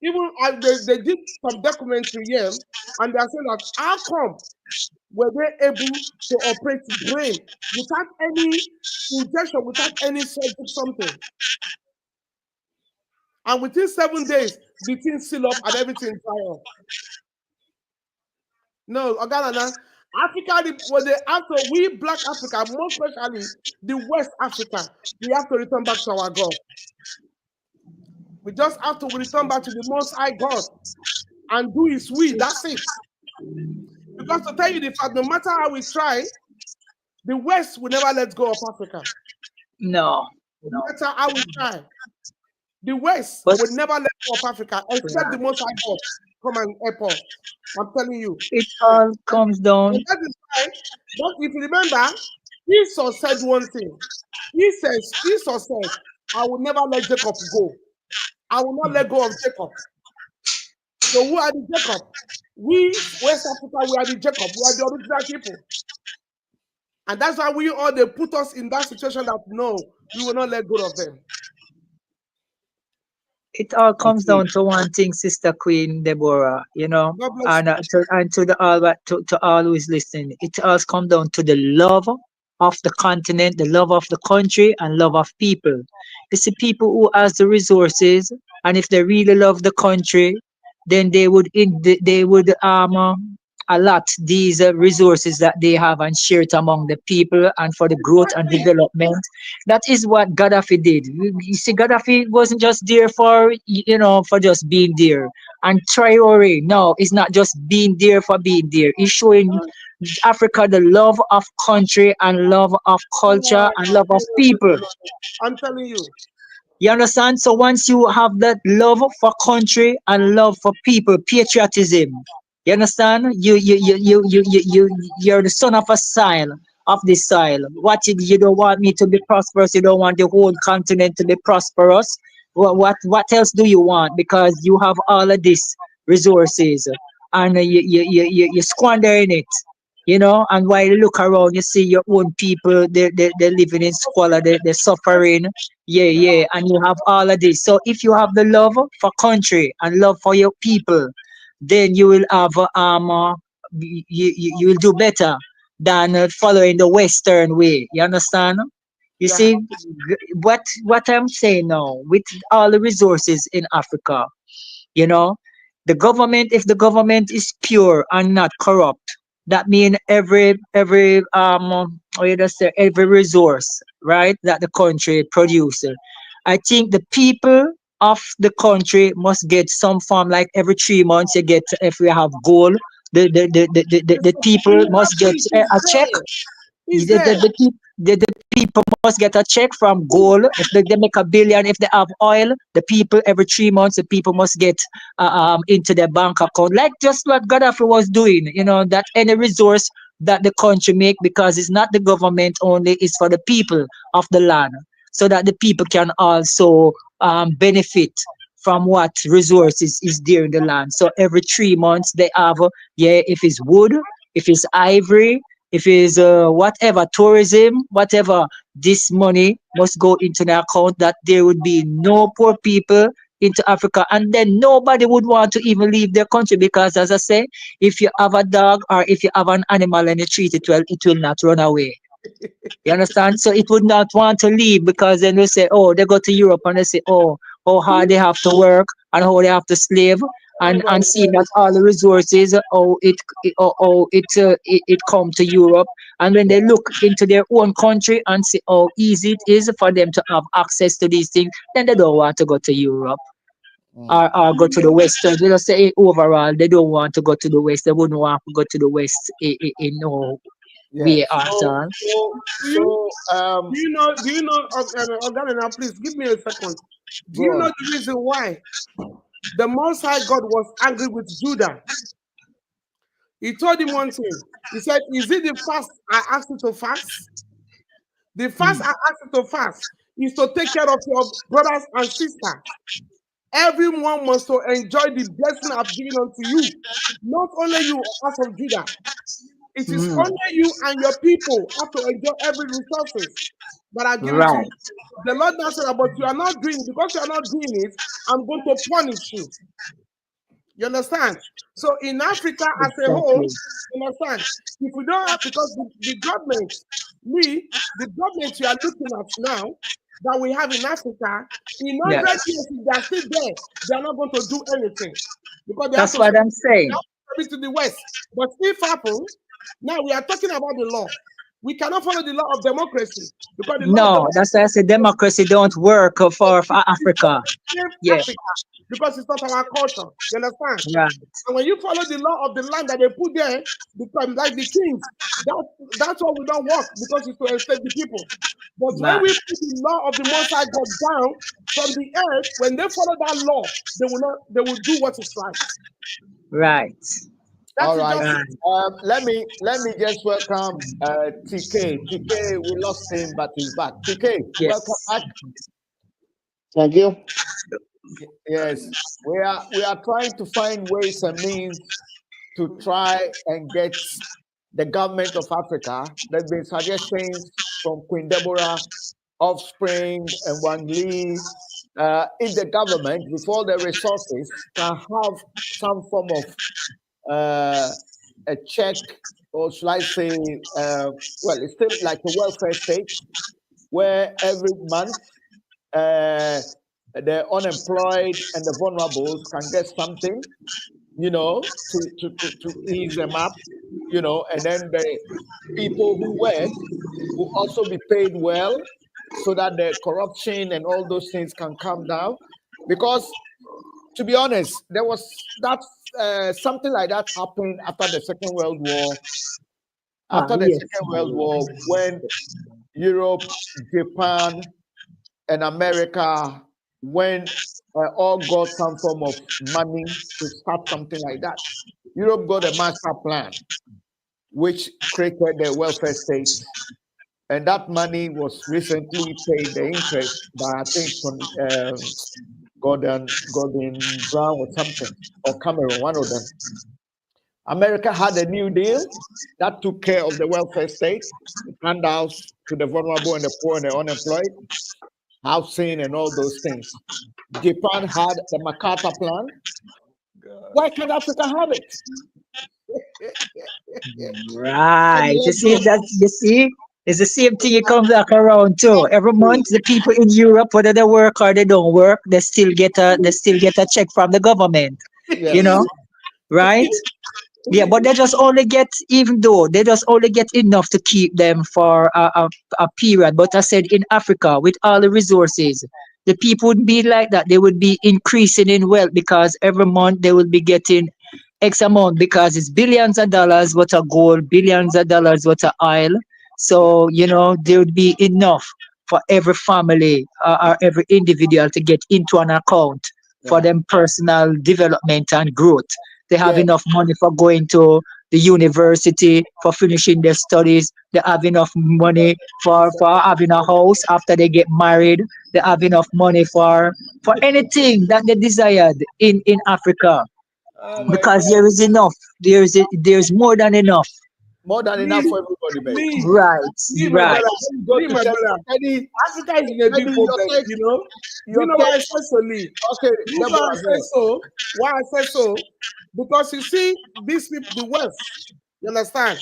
Even they did some documentary here, and they are saying that how come were they able to operate brain without any injection, without any surgery, something? And within 7 days, the thing seal up and everything dry up. No, Oganana, Africa, we Black Africa, more especially the West Africa, we have to return back to our God. We just have to return back to the Most High God and do His will. That's it. Because to tell you the fact, no matter how we try, the West will never let go of Africa. No, No no. matter how we try, the West But will never let go of Africa, except yeah, the Most High God come and help us. I'm telling you. it all comes And down. that is why, but if you remember, Esau said one thing. Esau said, I will never let Jacob go. I will not let go of Jacob. So who are the Jacob? We, West Africa, we are the Jacob. We are the original people. And that's why we all, they put us in that situation that no, we will not let go of them. It all I comes see. down to one thing, Sister Queen Deborah, God bless you. and to the all to all who is listening. It all comes down to the love of the continent, the love of the country, and love of people. It's the people who has the resources, and if they really love the country, then they would allot these resources that they have and share it among the people and for the growth and Exactly. development. That is what Gaddafi did. You see, Gaddafi wasn't just there for for just being there. And Traore, no, it's not just being there for being there. He's showing Africa the love of country and love of culture and love of people. I'm telling you. You understand? So once you have that love for country and love for people, patriotism, you understand? You're the son of a soil of this soil. You don't want me to be prosperous? You don't want the whole continent to be prosperous? What else do you want? Because you have all of these resources and you're squandering it. And while you look around, you see your own people, they're living in squalor, they're suffering. Yeah, yeah, and you have all of this. So if you have the love for country and love for your people, then you will have you will do better than following the Western way. You understand? You Yeah. see, what I'm saying now, with all the resources in Africa, you know, if the government is pure and not corrupt, that means every how you just say, every resource, right, that the country produces. I think the people of the country must get some form, like every 3 months you get, if we have gold, the people must get Exactly. a check. He's there. The people must get a check from gold. If they make a billion, if they have oil, the people every 3 months, the people must get into their bank account, like just what Gaddafi was doing. That any resource that the country make, because it's not the government only, it's for the people of the land, so that the people can also benefit from what resources is there in the land. So every 3 months they have, yeah, if it's wood, if it's ivory, if it's whatever tourism, whatever, this money must go into the account, that there would be no poor people into Africa, and then nobody would want to even leave their country, because, as I say, if you have a dog or if you have an animal and you treat it well, it will not run away. You understand? So it would not want to leave, because then they say, oh, they go to Europe and they say, oh, how hard they have to work and how they have to slave, and seeing that all the resources, it come to Europe, and when they look into their own country and see how easy it is for them to have access to these things, then they don't want to go to Europe or go to the Western. They just say overall they don't want to go to the West. They wouldn't want to go to the West in no way Yes. at all. Do you So do you know Oganena, please give me a second. Do go you know on. the reason why the Most High God was angry with Judah? He told him one thing. He said, is it the fast I asked you to fast? The fast I asked you to fast is to take care of your brothers and sisters. Everyone must to enjoy the blessing I've given unto you. Not only you, as of Judah. It is Mm, only you and your people have to enjoy every resources that are given to you. right. The Lord now said, but you are not doing it. Because you are not doing it, I'm going to punish you. You understand? So in Africa as a whole, Exactly. you understand? If we don't have, because the government, the government you are looking at now that we have in Africa, in 100 Yes. years, if they are still there, they are not going to do anything because they have That's to what I'm saying. submit to the West. But if happen, now we are talking about the law. We cannot follow the law of democracy because the law of No, that's why I say democracy don't work for Africa. democracy Yeah, Africa because it's not our culture. You understand? right. And when you follow the law of the land that they put there, become like the kings, that's why we don't work because it's to enslave the people. But when Right. we put the law of the Most High God down from the earth, when they follow that law, they will do what is right. Right. That All is right. just Right. Let me just welcome TK. TK, we lost him, but he's back. TK, welcome Yes. back. Thank you. Yes, we are trying to find ways and means to try and get the government of Africa. There's been suggestions from Queen Deborah, Offspring, and Wang Lee. If the government, with all the resources, can have some form of a check, or should I say, well, it's still like a welfare state, where every month the unemployed and the vulnerables can get something, to ease them up, and then the people who work will also be paid well so that the corruption and all those things can come down. Because, to be honest, there was that something like that happened after the Second World War. After the Yes. Second World War, when Europe, Japan, and America, when all got some form of money to start something like that. Europe got a master plan, which created the welfare state, and that money was recently paid the interest by, I think, Gordon Brown or something, or Cameron, one of them. America had a New Deal that took care of the welfare state, handouts to the vulnerable and the poor and the unemployed, housing and all those things. Japan had the MacArthur Plan. Why can't Africa have it? Right. You Let's see go. that? You see, it's the same thing. It comes back around too. Every month, the people in Europe, whether they work or they don't work, they still get a check from the government. You Yes. know, right? Yeah, but they just only get, even though they just only get enough to keep them for a period. But I said in Africa, with all the resources, the people wouldn't be like that. They would be increasing in wealth because every month they will be getting X amount because it's billions of dollars worth of gold, billions of dollars worth of oil. So, there would be enough for every family or every individual to get into an account for Yeah. them personal development and growth. They have Yeah. enough money for going to the university, for finishing their studies. They have enough money for having a house after they get married. They have enough money for anything that they desired in Africa Oh my because God. there is enough. There's more than enough. More than enough me, for everybody, babe. me, Right, me, my right. brother, When you go me, to my Teddy, brother. Teddy, Africa is in a big Teddy, your problem, take, you know. You your know why take. I said so, Lee? Okay, You know why I Deborah, said go. so? Why I said so? Because you see, these people, the West, you understand?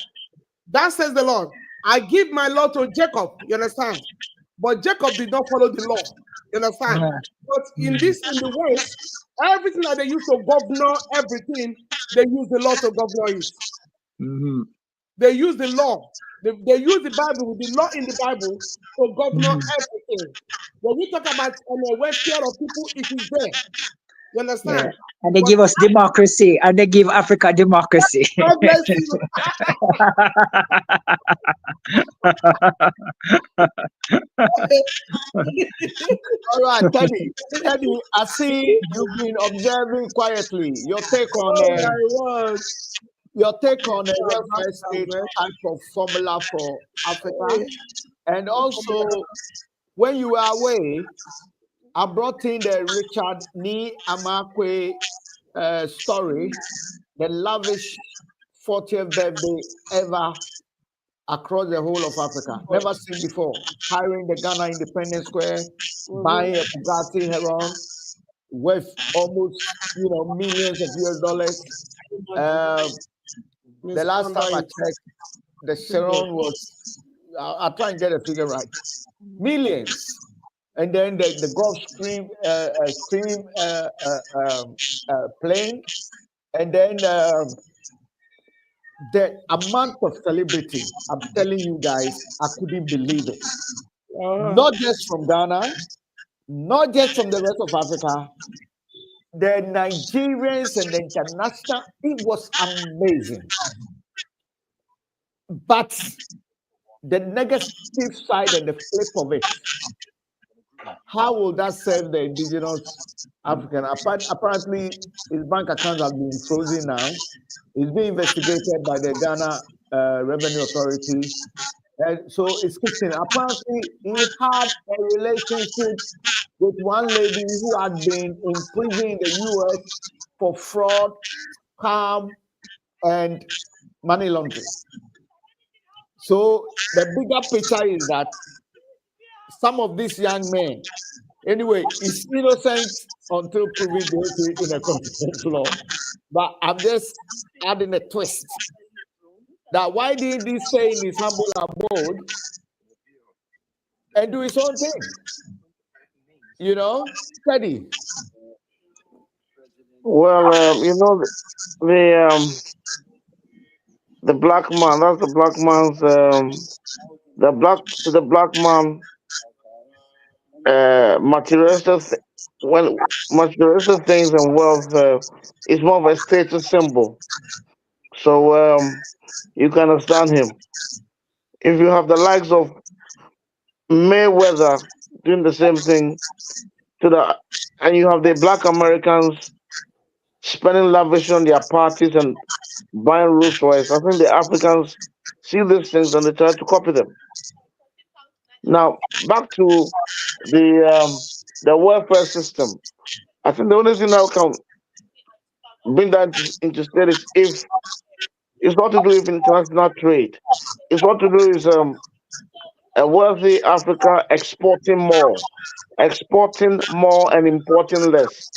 That says the Lord. I give my law to Jacob, you understand? But Jacob did not follow the law, you understand? Right. But in the West, everything that they use to govern everything, they use the law to govern it. Mhm, They use the law. They use the Bible, with the law in the Bible, to govern mhm. everything. When we talk about a welfare of people, it is there. You Yeah. understand? And they But give us democracy and they give Africa democracy. God bless you. All right, Teddy. Teddy, I see you've been observing quietly. Oh my word. Your take on a Yeah, welfare state man. type of formula for Africa, Hey, and also when you were away, I brought in the Richard Ni Amakwe story, the lavish 40th birthday ever across the whole of Africa. Never seen before. Hiring the Ghana Independence Square, buying a Bugatti Heron worth almost, millions of US dollars. Uh, the last time I checked, the Chiron was, I'll try and get a figure right, millions. And then the Gulf Stream plane, and then the amount of celebrity, I'm telling you guys, I couldn't believe it. Not just from Ghana, not just from the rest of Africa, the Nigerians and the international, it was amazing. But the negative side and the flip of it, how will that serve the indigenous African? Apparently, his bank account has been frozen now. He's being investigated by the Ghana Revenue Authority. And so it's kicked in. Apparently, he had a relationship with one lady who had been in prison in the US for fraud, scam, and money laundering. So the bigger picture is that some of these young men, anyway, is innocent until proven guilty in a court of law. But I'm just adding a twist. That why didn't he stay in his humble abode and do his own thing? You know, Teddy. Well, the black man. That's the black man's the black man materialistic when materialistic things and wealth is more of a status symbol. So you can understand him. If you have the likes of Mayweather doing the same thing to the, and you have the black Americans spending lavish on their parties and buying Rolls Royce, I think the Africans see these things and they try to copy them. Now back to the welfare system. I think the only thing that can bring that into state is if it's what to do with international trade. It's what to do is a wealthy Africa exporting more and importing less.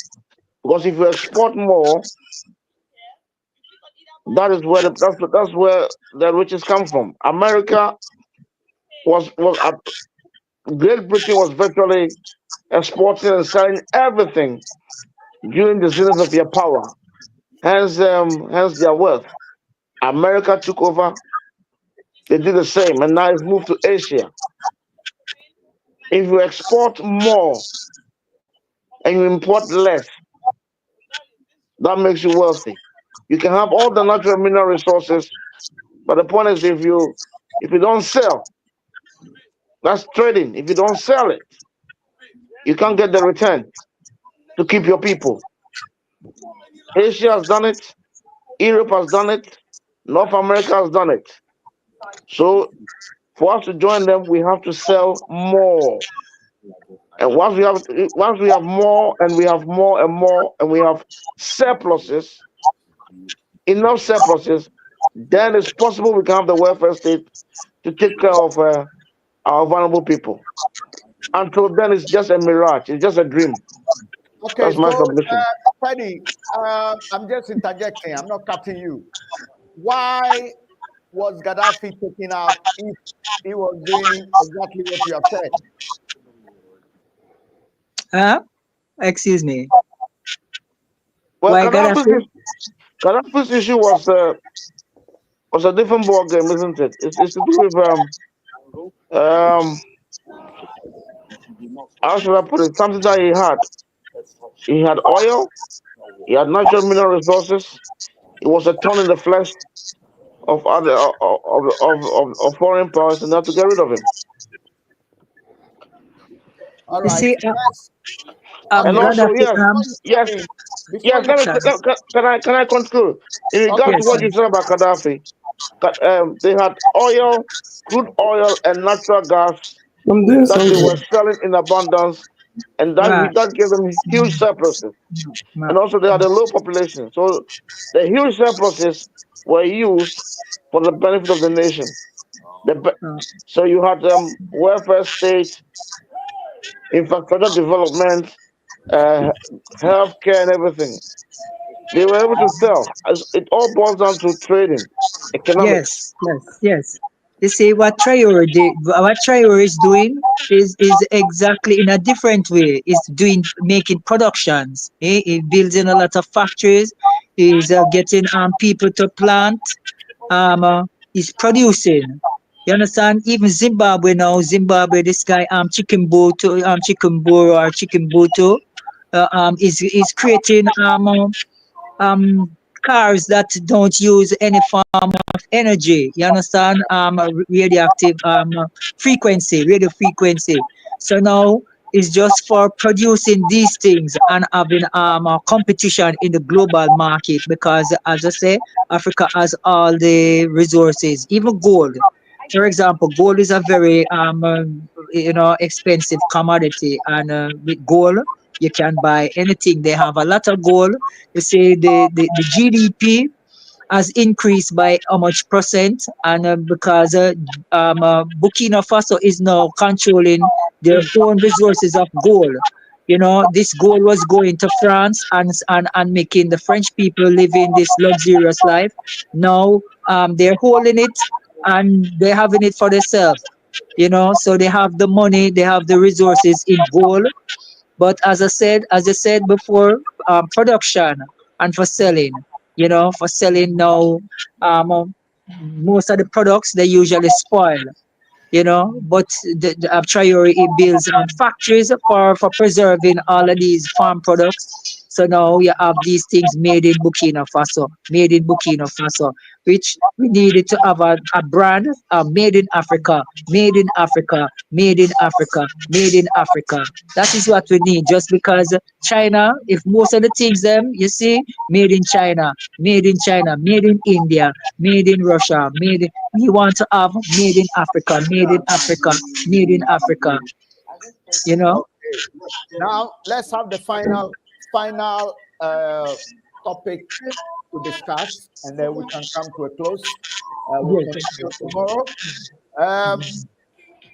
Because if you export more, that's where the riches come from. America was Great Britain was virtually exporting and selling everything during the zenith of their power. Hence their wealth. America took over. They did the same, and now it's moved to Asia. If you export more and you import less, that makes you wealthy. You can have all the natural mineral resources, but the point is if you don't sell, that's trading. If you don't sell it, you can't get the return to keep your people. Asia has done it, Europe has done it, North America has done it. So for us to join them, we have to sell more. And once we have more and we have more and more and we have surpluses, enough surpluses, then it's possible we can have the welfare state to take care of our vulnerable people. Until then, it's just a mirage. It's just a dream. Okay, That's my so submission. Teddy, I'm just interjecting. I'm not cutting you. Why was Gaddafi taken out if he was doing exactly what you have said? Excuse me. Well, Why Gaddafi? Gaddafi's issue was a different ball game, isn't it? It's to do with um how should I put it? Something that he had. He had oil. He had natural mineral resources. It was a thorn in the flesh of other of foreign powers, and they had to get rid of him. All You right. see, Yes. And Okay. also, Gaddafi. yes, Before you Sorry. can I conclude? In okay, regard to Yes. what you said about Gaddafi, they had oil, crude oil, and natural gas I'm doing that they were something. selling in abundance, and Right. that gave them huge surpluses. Right. And also, they had a low population, so the huge surpluses were used for the benefit of the nation. So you had welfare state, infrastructure development, uh, healthcare, and everything. They were able to sell. It all boils down to trading, economics. Yes. You see, what Traore is doing is exactly in a different way. Is doing making productions. He building a lot of factories. He's getting people to plant. is producing. You understand? Even Zimbabwe now, Zimbabwe, this guy Chicken Buru or Chicken Butu, is creating um cars that don't use any form of energy. You understand? Radioactive frequency, radio frequency. So now it's just for producing these things and having a competition in the global market because, as I say, Africa has all the resources, even gold. For example, gold is a very expensive commodity, and with gold you can buy anything. They have a lot of gold. You see, the GDP has increased by how much percent, and because Burkina Faso is now controlling their own resources of gold. This gold was going to France and making the French people living this luxurious life. Now they're holding it and they're having it for themselves. So they have the money, they have the resources in gold, but as I said before, production and for selling, for selling now, most of the products they usually spoil, but the priority builds factories for preserving all of these farm products. So now you have these things made in Burkina Faso, which we needed to have a brand, made in Africa, made in Africa, made in Africa, made in Africa. That is what we need. Just because China, if most of the things them you see, made in China, made in China, made in India, made in Russia, we want to have made in Africa, made in Africa, made in Africa. Okay. Now let's have the final topic to discuss, and then we can come to a close. We'll continue tomorrow. Um,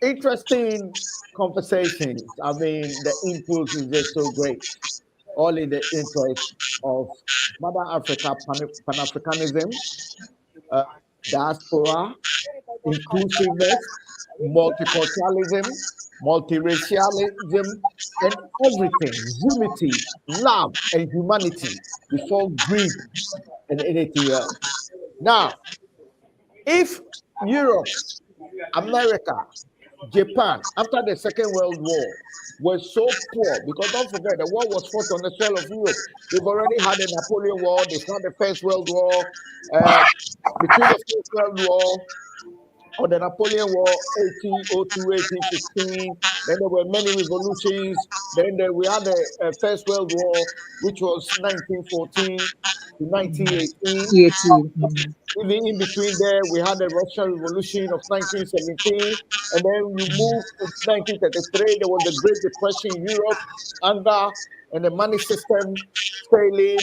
Interesting conversations. I mean, the impulse is just so great. All in the interest of Mother Africa, Pan-Africanism, uh, diaspora, inclusiveness, multiculturalism, multiracialism, and everything. Unity, love, and humanity before greed and anything else. Now, if Europe, America, Japan, after the Second World War, were so poor, because don't forget, the war was fought on the soil of Europe. They've already had the Napoleon War, they've had the First World War. Between the First World War or the Napoleon War, 1802, 1815, then there were many revolutions. Then we had the First World War, which was 1914 to 1918. 18. Even in between there, we had the Russian Revolution of 1917, and then you move to 1933. There was the Great Depression in Europe, hunger, and the money system failing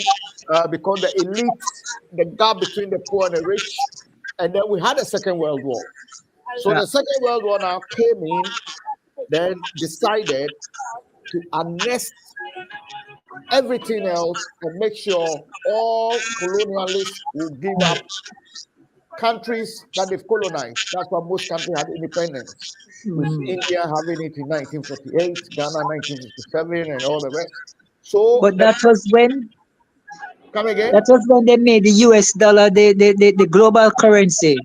because the elites, the gap between the poor and the rich, and then we had the Second World War. So the Second World War now came in, then decided to annex everything else and make sure all colonialists will give up countries that they've colonized. That's why most countries had independence, with India having it in 1948, Ghana 1957, and all the rest. So But that was when come again? that was when they made the US dollar the global currency.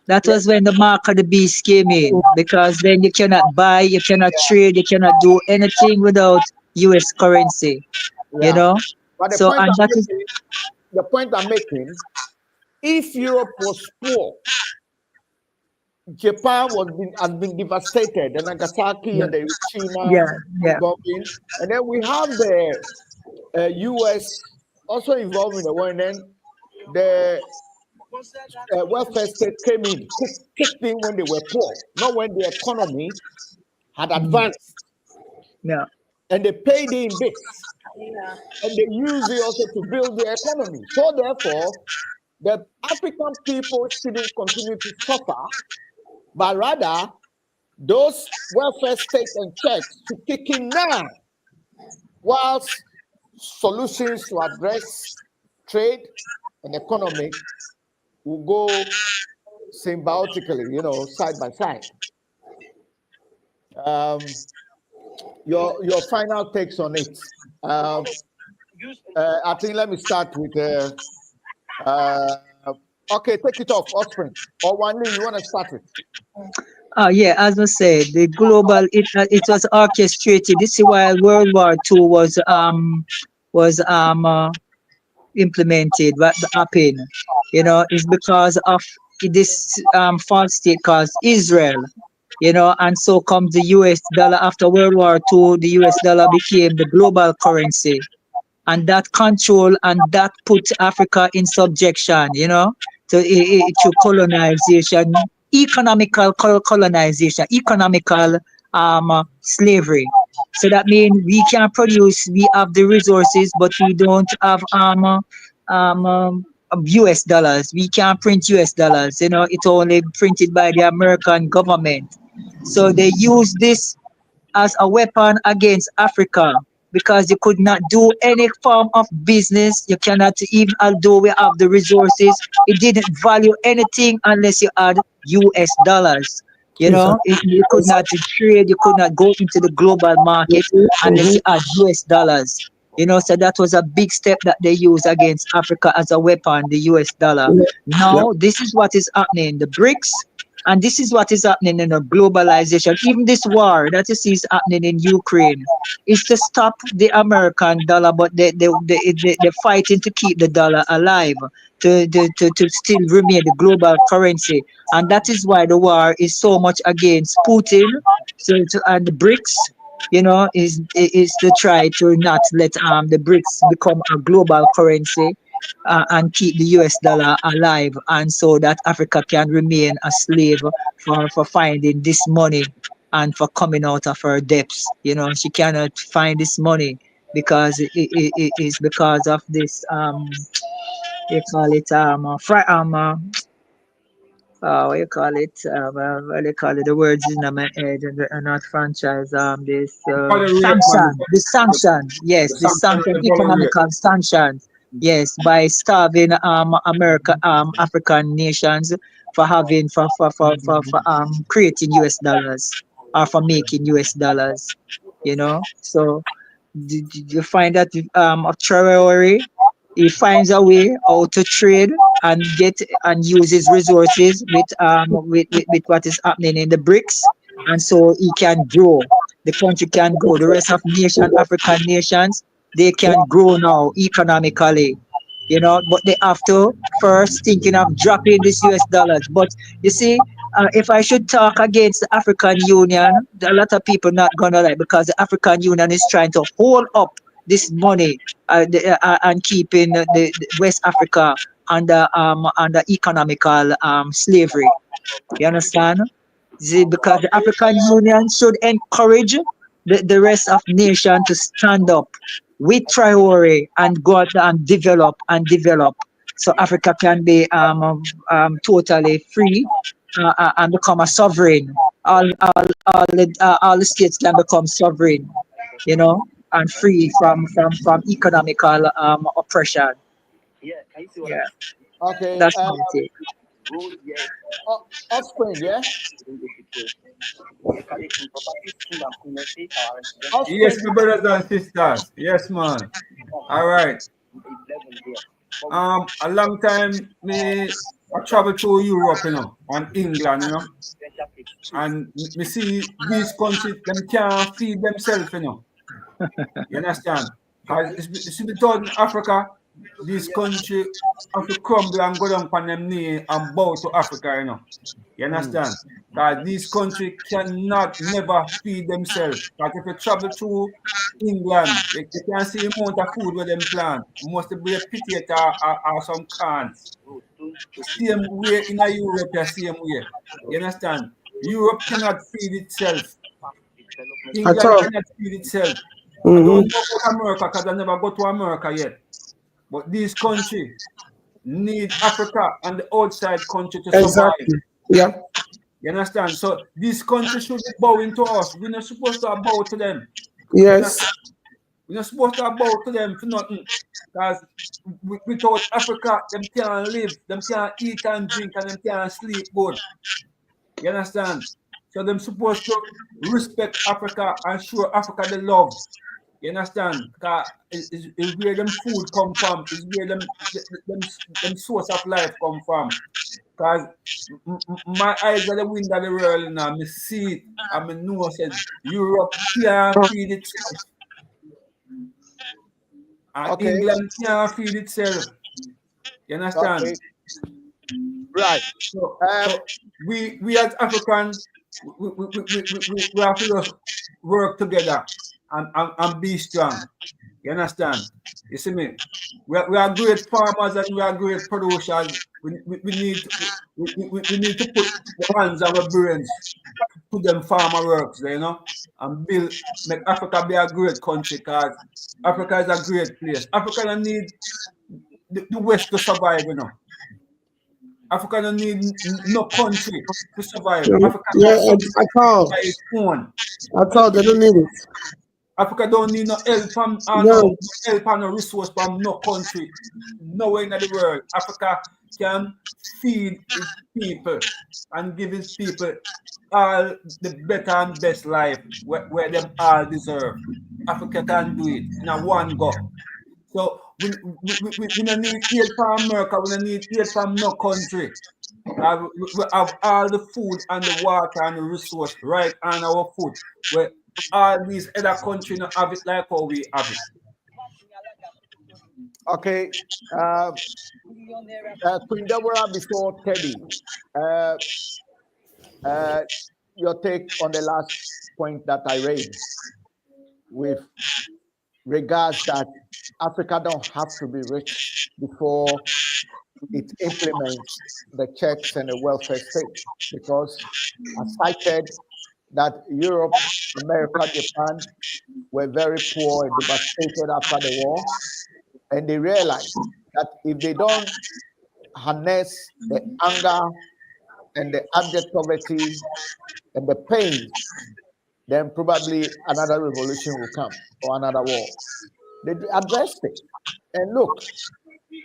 That Yeah, was when the mark of the beast came in, because then you cannot buy, you cannot trade, you cannot do anything without US currency. You yeah. know, But so and that is the point I'm making, if Europe was poor, Japan had been devastated, the Nagasaki yeah, and the Hiroshima yeah, yeah. bombing, and then we have the U.S. also involved in the war, and then the welfare state came in, kicked in when they were poor, not when the economy had advanced, Yeah. and they paid in bits, and they used it also to build the economy. So therefore, the African people shouldn't continue to suffer, but rather those welfare states and checks to kick in now, whilst solutions to address trade and economic will go symbiotically, side by side. Your final takes on it. I think let me start with Okay, take it off, Offspring. Or Wanli, you want to start it? Yeah, as I said, the global it was orchestrated. This is why World War II was implemented. What happened, is because of this false state called Israel. And so comes the U.S. dollar after World War II. The U.S. dollar became the global currency, and that control and that put Africa in subjection, to colonization, economical colonization, economical slavery. So that means we can produce, we have the resources, but we don't have US dollars. We can't print US dollars. It's only printed by the American government. So they use this as a weapon against Africa because you could not do any form of business. You cannot, even although we have the resources, it didn't value anything unless you had US dollars. You could not trade, you could not go into the global market unless you had US dollars. So that was a big step that they used against Africa as a weapon, the US dollar. Yeah. Now, this is what is happening. The BRICS, and this is what is happening in a globalization. Even this war that you see is happening in Ukraine is to stop the American dollar, but they're fighting to keep the dollar alive, to still remain the global currency. And that is why the war is so much against Putin. And the BRICS, is to try to not let the BRICS become a global currency, and keep the US dollar alive, and so that Africa can remain a slave for finding this money and for coming out of her debts. She cannot find this money because it is because of this you call it what you call it what they call it, the words in my head, and not franchise, this Call it rape, man. sanction, yes, The the sanction sanction, is call it rape. economical sanctions, yes, by starving America, African nations for having for creating US dollars, or for making US dollars. So you find that Traore, he finds a way how to trade and get and use his resources with what is happening in the BRICS, and so he can grow. The country can grow. The rest of African nations, they can grow now economically. But they have to first thinking of dropping this US dollars. But you see, if I should talk against the African Union, a lot of people not gonna like, because the African Union is trying to hold up this money, and keeping the West Africa under economical slavery. You understand? Because the African Union should encourage the rest of nation to stand up with Traore and go out and develop, so Africa can be totally free, and become a sovereign. All the states can become sovereign, and free from economical oppression. Yeah, Okay, that's my take. Offspring, yeah? Yes, Offspring, my brothers and sisters. Yes, man. All right. A long time I travel to Europe, and England, and me see these countries them can't feed themselves, You understand? Because it's because in Africa, this country have to crumble and go down on them knee and bow to Africa, You understand? Because these countries cannot never feed themselves. Because if you travel through England, you can see the amount of food where them plant. Must be a potato or some cans. Same way in Europe, the same way. You understand? Europe cannot feed itself. At England all. cannot feed itself. I Mm-hmm. don't know about America because I never go to America yet. But these countries need Africa and the outside country to survive. Exactly. Yeah. You understand? So these countries should be bowing to us. We're not supposed to bow to them. You Yes. understand? We're not supposed to bow to them for nothing. Because without Africa, them can't live, them can't eat and drink, and them can't sleep good. You understand? So them supposed to respect Africa and show Africa the love. You understand? Because it's where them food come from. It's where them source of life come from. Because my eyes are the window of the world now. Me see it and me know said Europe can't feed itself. And Okay. England can't feed itself. You understand? Okay. Right. So we as African, we have to just work together and be strong. You understand? You see me? We are great farmers and we are great producers. We need to put our hands and our brains to them farmer works, you know, and build make Africa be a great country because Africa is a great place. Africa don't need the West to survive, you know. Africa don't need no country to survive. Africa Yeah, can survive at all. by its own. At all, they don't need it. Africa don't need no help from No, no help and no resource from no country, nowhere in the world. Africa can feed its people and give its people all the better and best life where them all deserve. Africa can do it in a one go. So we don't need aid from America, we don't need aid from no country. We have all the food and the water and the resource right on our foot. Where all these other countries don't have it like how we have it. Okay. Queen Deborah before Teddy. Uh, uh, your take on the last point that I raised with regards that Africa don't have to be rich before it implements the checks and the welfare state, because I cited that Europe, America, Japan were very poor and devastated after the war, and they realized that if they don't harness the anger and the abject poverty and the pain, then probably another revolution will come or another war. They addressed it, and look,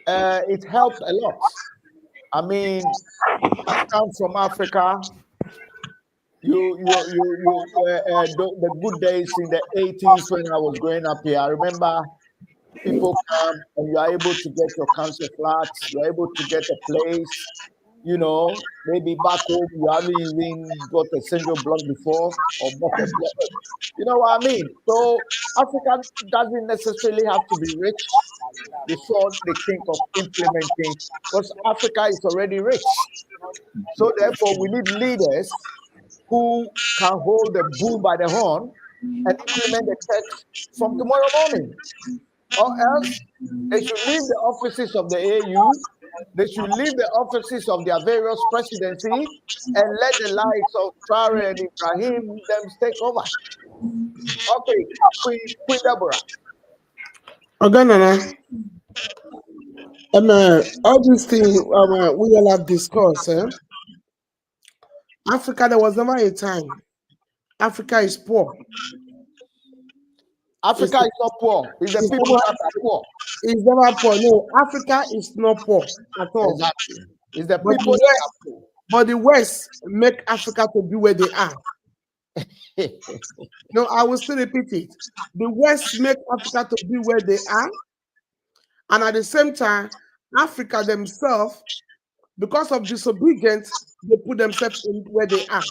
it helped a lot. I mean, I come from Africa. The good days in the 80s when I was growing up here. I remember people come and you are able to get your council flats, you're able to get a place, maybe back home you haven't even got a single block before or bought a block. You know what I mean? So Africa doesn't necessarily have to be rich before they think of implementing, because Africa is already rich. So therefore we need leaders who can hold the bull by the horn and implement the text from tomorrow morning. Or else they should leave the offices of the AU, they should leave the offices of their various presidency and let the likes of Traore and Ibrahim them take over. Okay, Queen Deborah. Oganana. All these things we all have discussed. Africa, there was never a time. Africa is poor. Africa is not poor. It's the people that are poor. It's never poor. No, Africa is not poor at all. Exactly. It's the people that are poor. But the West make Africa to be where they are. No, I will still repeat it. The West make Africa to be where they are. And at the same time, Africa themselves, because of disobedience, they put themselves in where they are.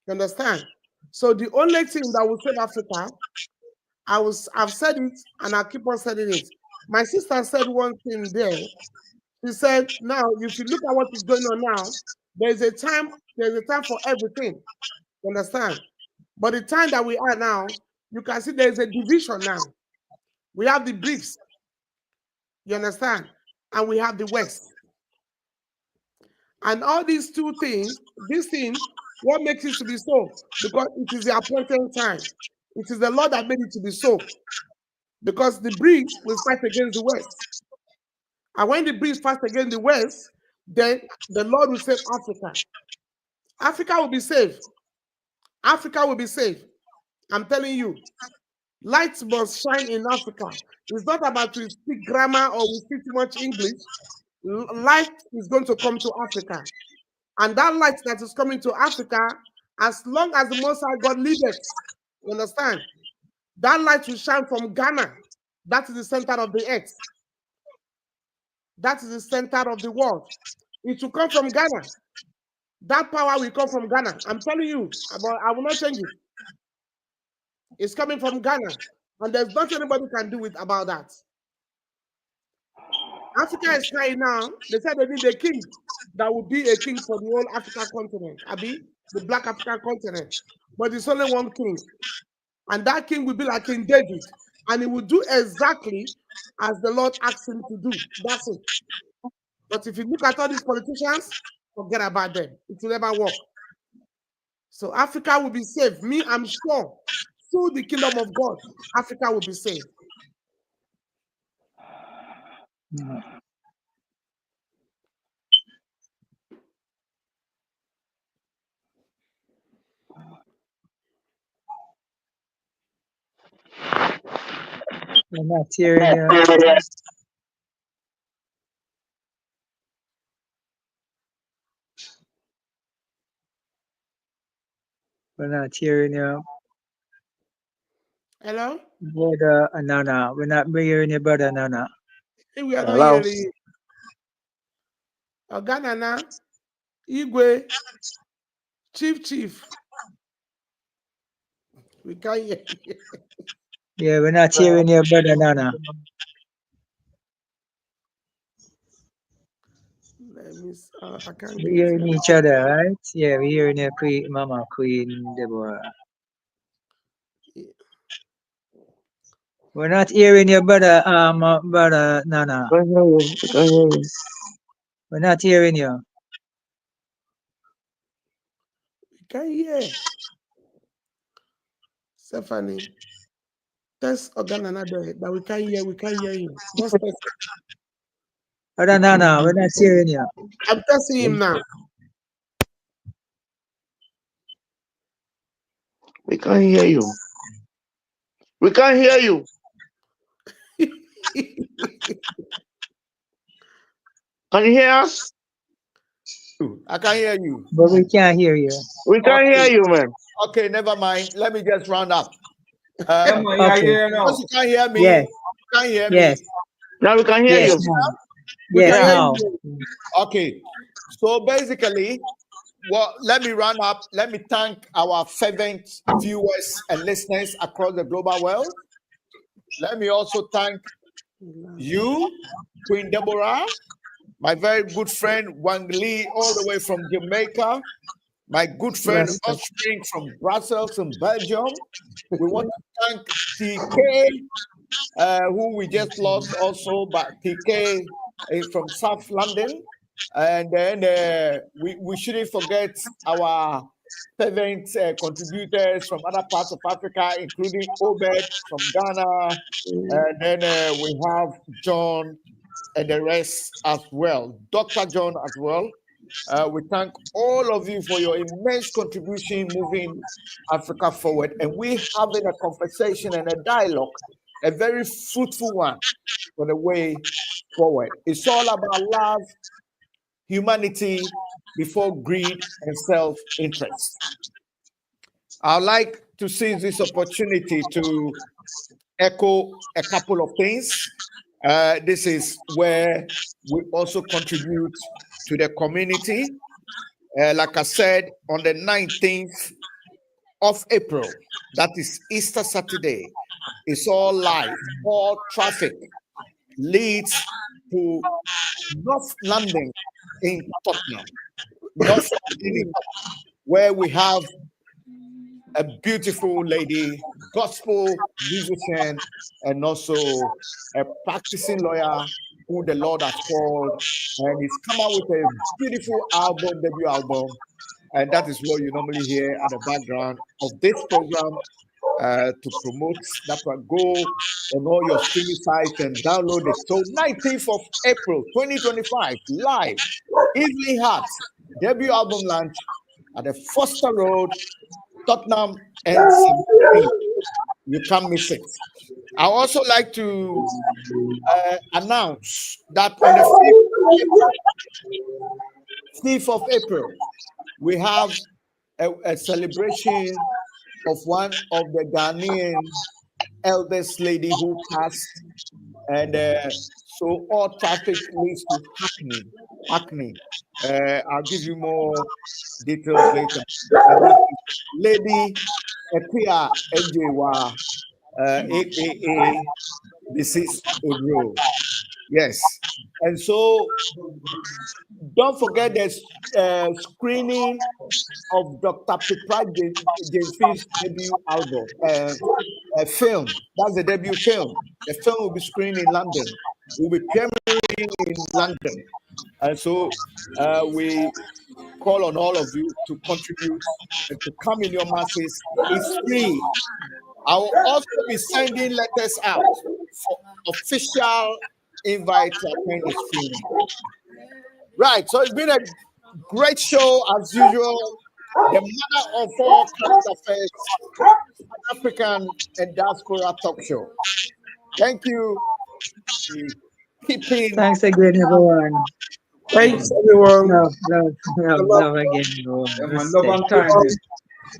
You understand? So the only thing that will save Africa, I've said it and I'll keep on saying it. My sister said one thing there. She said, now, if you look at what is going on now, there's a time for everything. You understand? But the time that we are now, you can see there's a division now. We have the BRICS. You understand? And we have the West. And all these two things, this thing, what makes it to be so? Because it is the appointed time. It is the Lord that made it to be so. Because the BRICS will fight against the West. And when the BRICS fight against the West, then the Lord will save Africa. Africa will be saved. Africa will be saved. I'm telling you, lights must shine in Africa. It's not about to speak grammar or we speak too much English. Light is going to come to Africa. And that light that is coming to Africa, as long as the Most High God liveth, you understand? That light will shine from Ghana. That is the center of the earth. That is the center of the world. It will come from Ghana. That power will come from Ghana. I'm telling you, but I will not change it. It's coming from Ghana. And there's nothing anybody can do about that. Africa is crying now. They said they need a king that will be a king for the whole African continent. Abi, the black African continent. But there's only one king. And that king will be like King David. And he will do exactly as the Lord asked him to do. That's it. But if you look at all these politicians, forget about them. It will never work. So Africa will be saved. Me, I'm sure. Through the kingdom of God, Africa will be saved. We're not hearing you. We're not hearing you. Hello? Brother Nana. We're not hearing you, Brother Nana. We are not Hello. hearing you. Oganana, Igwe, Chief. We can't hear you. Yeah, we're not hearing you, Brother Nana. Let me see. I can't We're get hearing you. each other, right? Yeah, we're hearing you, Mama Queen Deborah. We're not hearing you, Brother Nana. We can't hear you. We can't hear you. We're not hearing you. We can't hear. Stephanie, test Oganana there that we can't hear him. Just test. Brother Nana, we're not hearing you. I'm testing him now. We can't hear you. We can't hear you. Can you hear us? I can hear you. But we can't hear you. We can't hear you, man. Okay, never mind. Let me just round up. Yeah, man, yeah, Okay. yeah, no. Once you can't hear me, Yes. you can't hear Yes. me. Now we can hear Yes, you. now. We Yes, can hear now. you. Okay. So basically, well, let me run up. Let me thank our fervent viewers and listeners across the global world. Let me also thank you, Queen Deborah, my very good friend Wang Lee, all the way from Jamaica, my good friend Yes. Offspring from Brussels in Belgium. We want to thank TK, who we just lost also, but TK is from South London. And then we shouldn't forget our fervent contributors from other parts of Africa, including Obed from Ghana. And then we have John and the rest as well, Dr. John as well. We thank all of you for your immense contribution moving Africa forward. And we having a conversation and a dialogue, a very fruitful one for the way forward. It's all about love, humanity before greed and self-interest. I'd like to seize this opportunity to echo a couple of things. This is where we also contribute to the community. Like I said, on the 19th of April, that is Easter Saturday, it's all live. All traffic leads to North London in Tottenham. North London in Tottenham, where we have a beautiful lady, gospel musician, and also a practicing lawyer who the Lord has called. And he's come out with a beautiful album, debut album. And that is what you normally hear at the background of this program to promote that one. Go on all your streaming sites and download it. So 19th of April 2025, live, Evening Heart, debut album launch at the Foster Road, Tottenham and 17. You can't miss it. I also like to announce that on the 5th of April, we have a celebration of one of the Ghanaian eldest lady who passed, and so all traffic leads to Hackney. Hackney. I'll give you more details later. That is Lady Epia Ejewa, aka Mrs. Odro. Yes. And so don't forget the screening of Dr. Pipra James Field's debut album, a film. That's the debut film. The film will be screened in London. Will be premiering in London. And so we call on all of you to contribute and to come in your masses. It's free. I will also be sending letters out for official invite to attend the screening. Right. So it's been a great show as usual. The mother of all current affairs, African and diaspora talk show. Thank you. Keeping. Thanks again, everyone. Thanks, everyone. Love again, everyone. Yeah, man, love and kindness.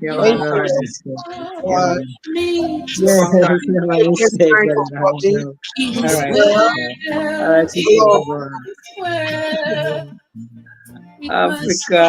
Yeah, Thank man, you. respect. Yeah, Uh, man. Me to Yeah, Love and kindness. never Good mistake, night, brother. everybody. it All is right. well, All right, see it you, Love. everyone. is well with my Africa.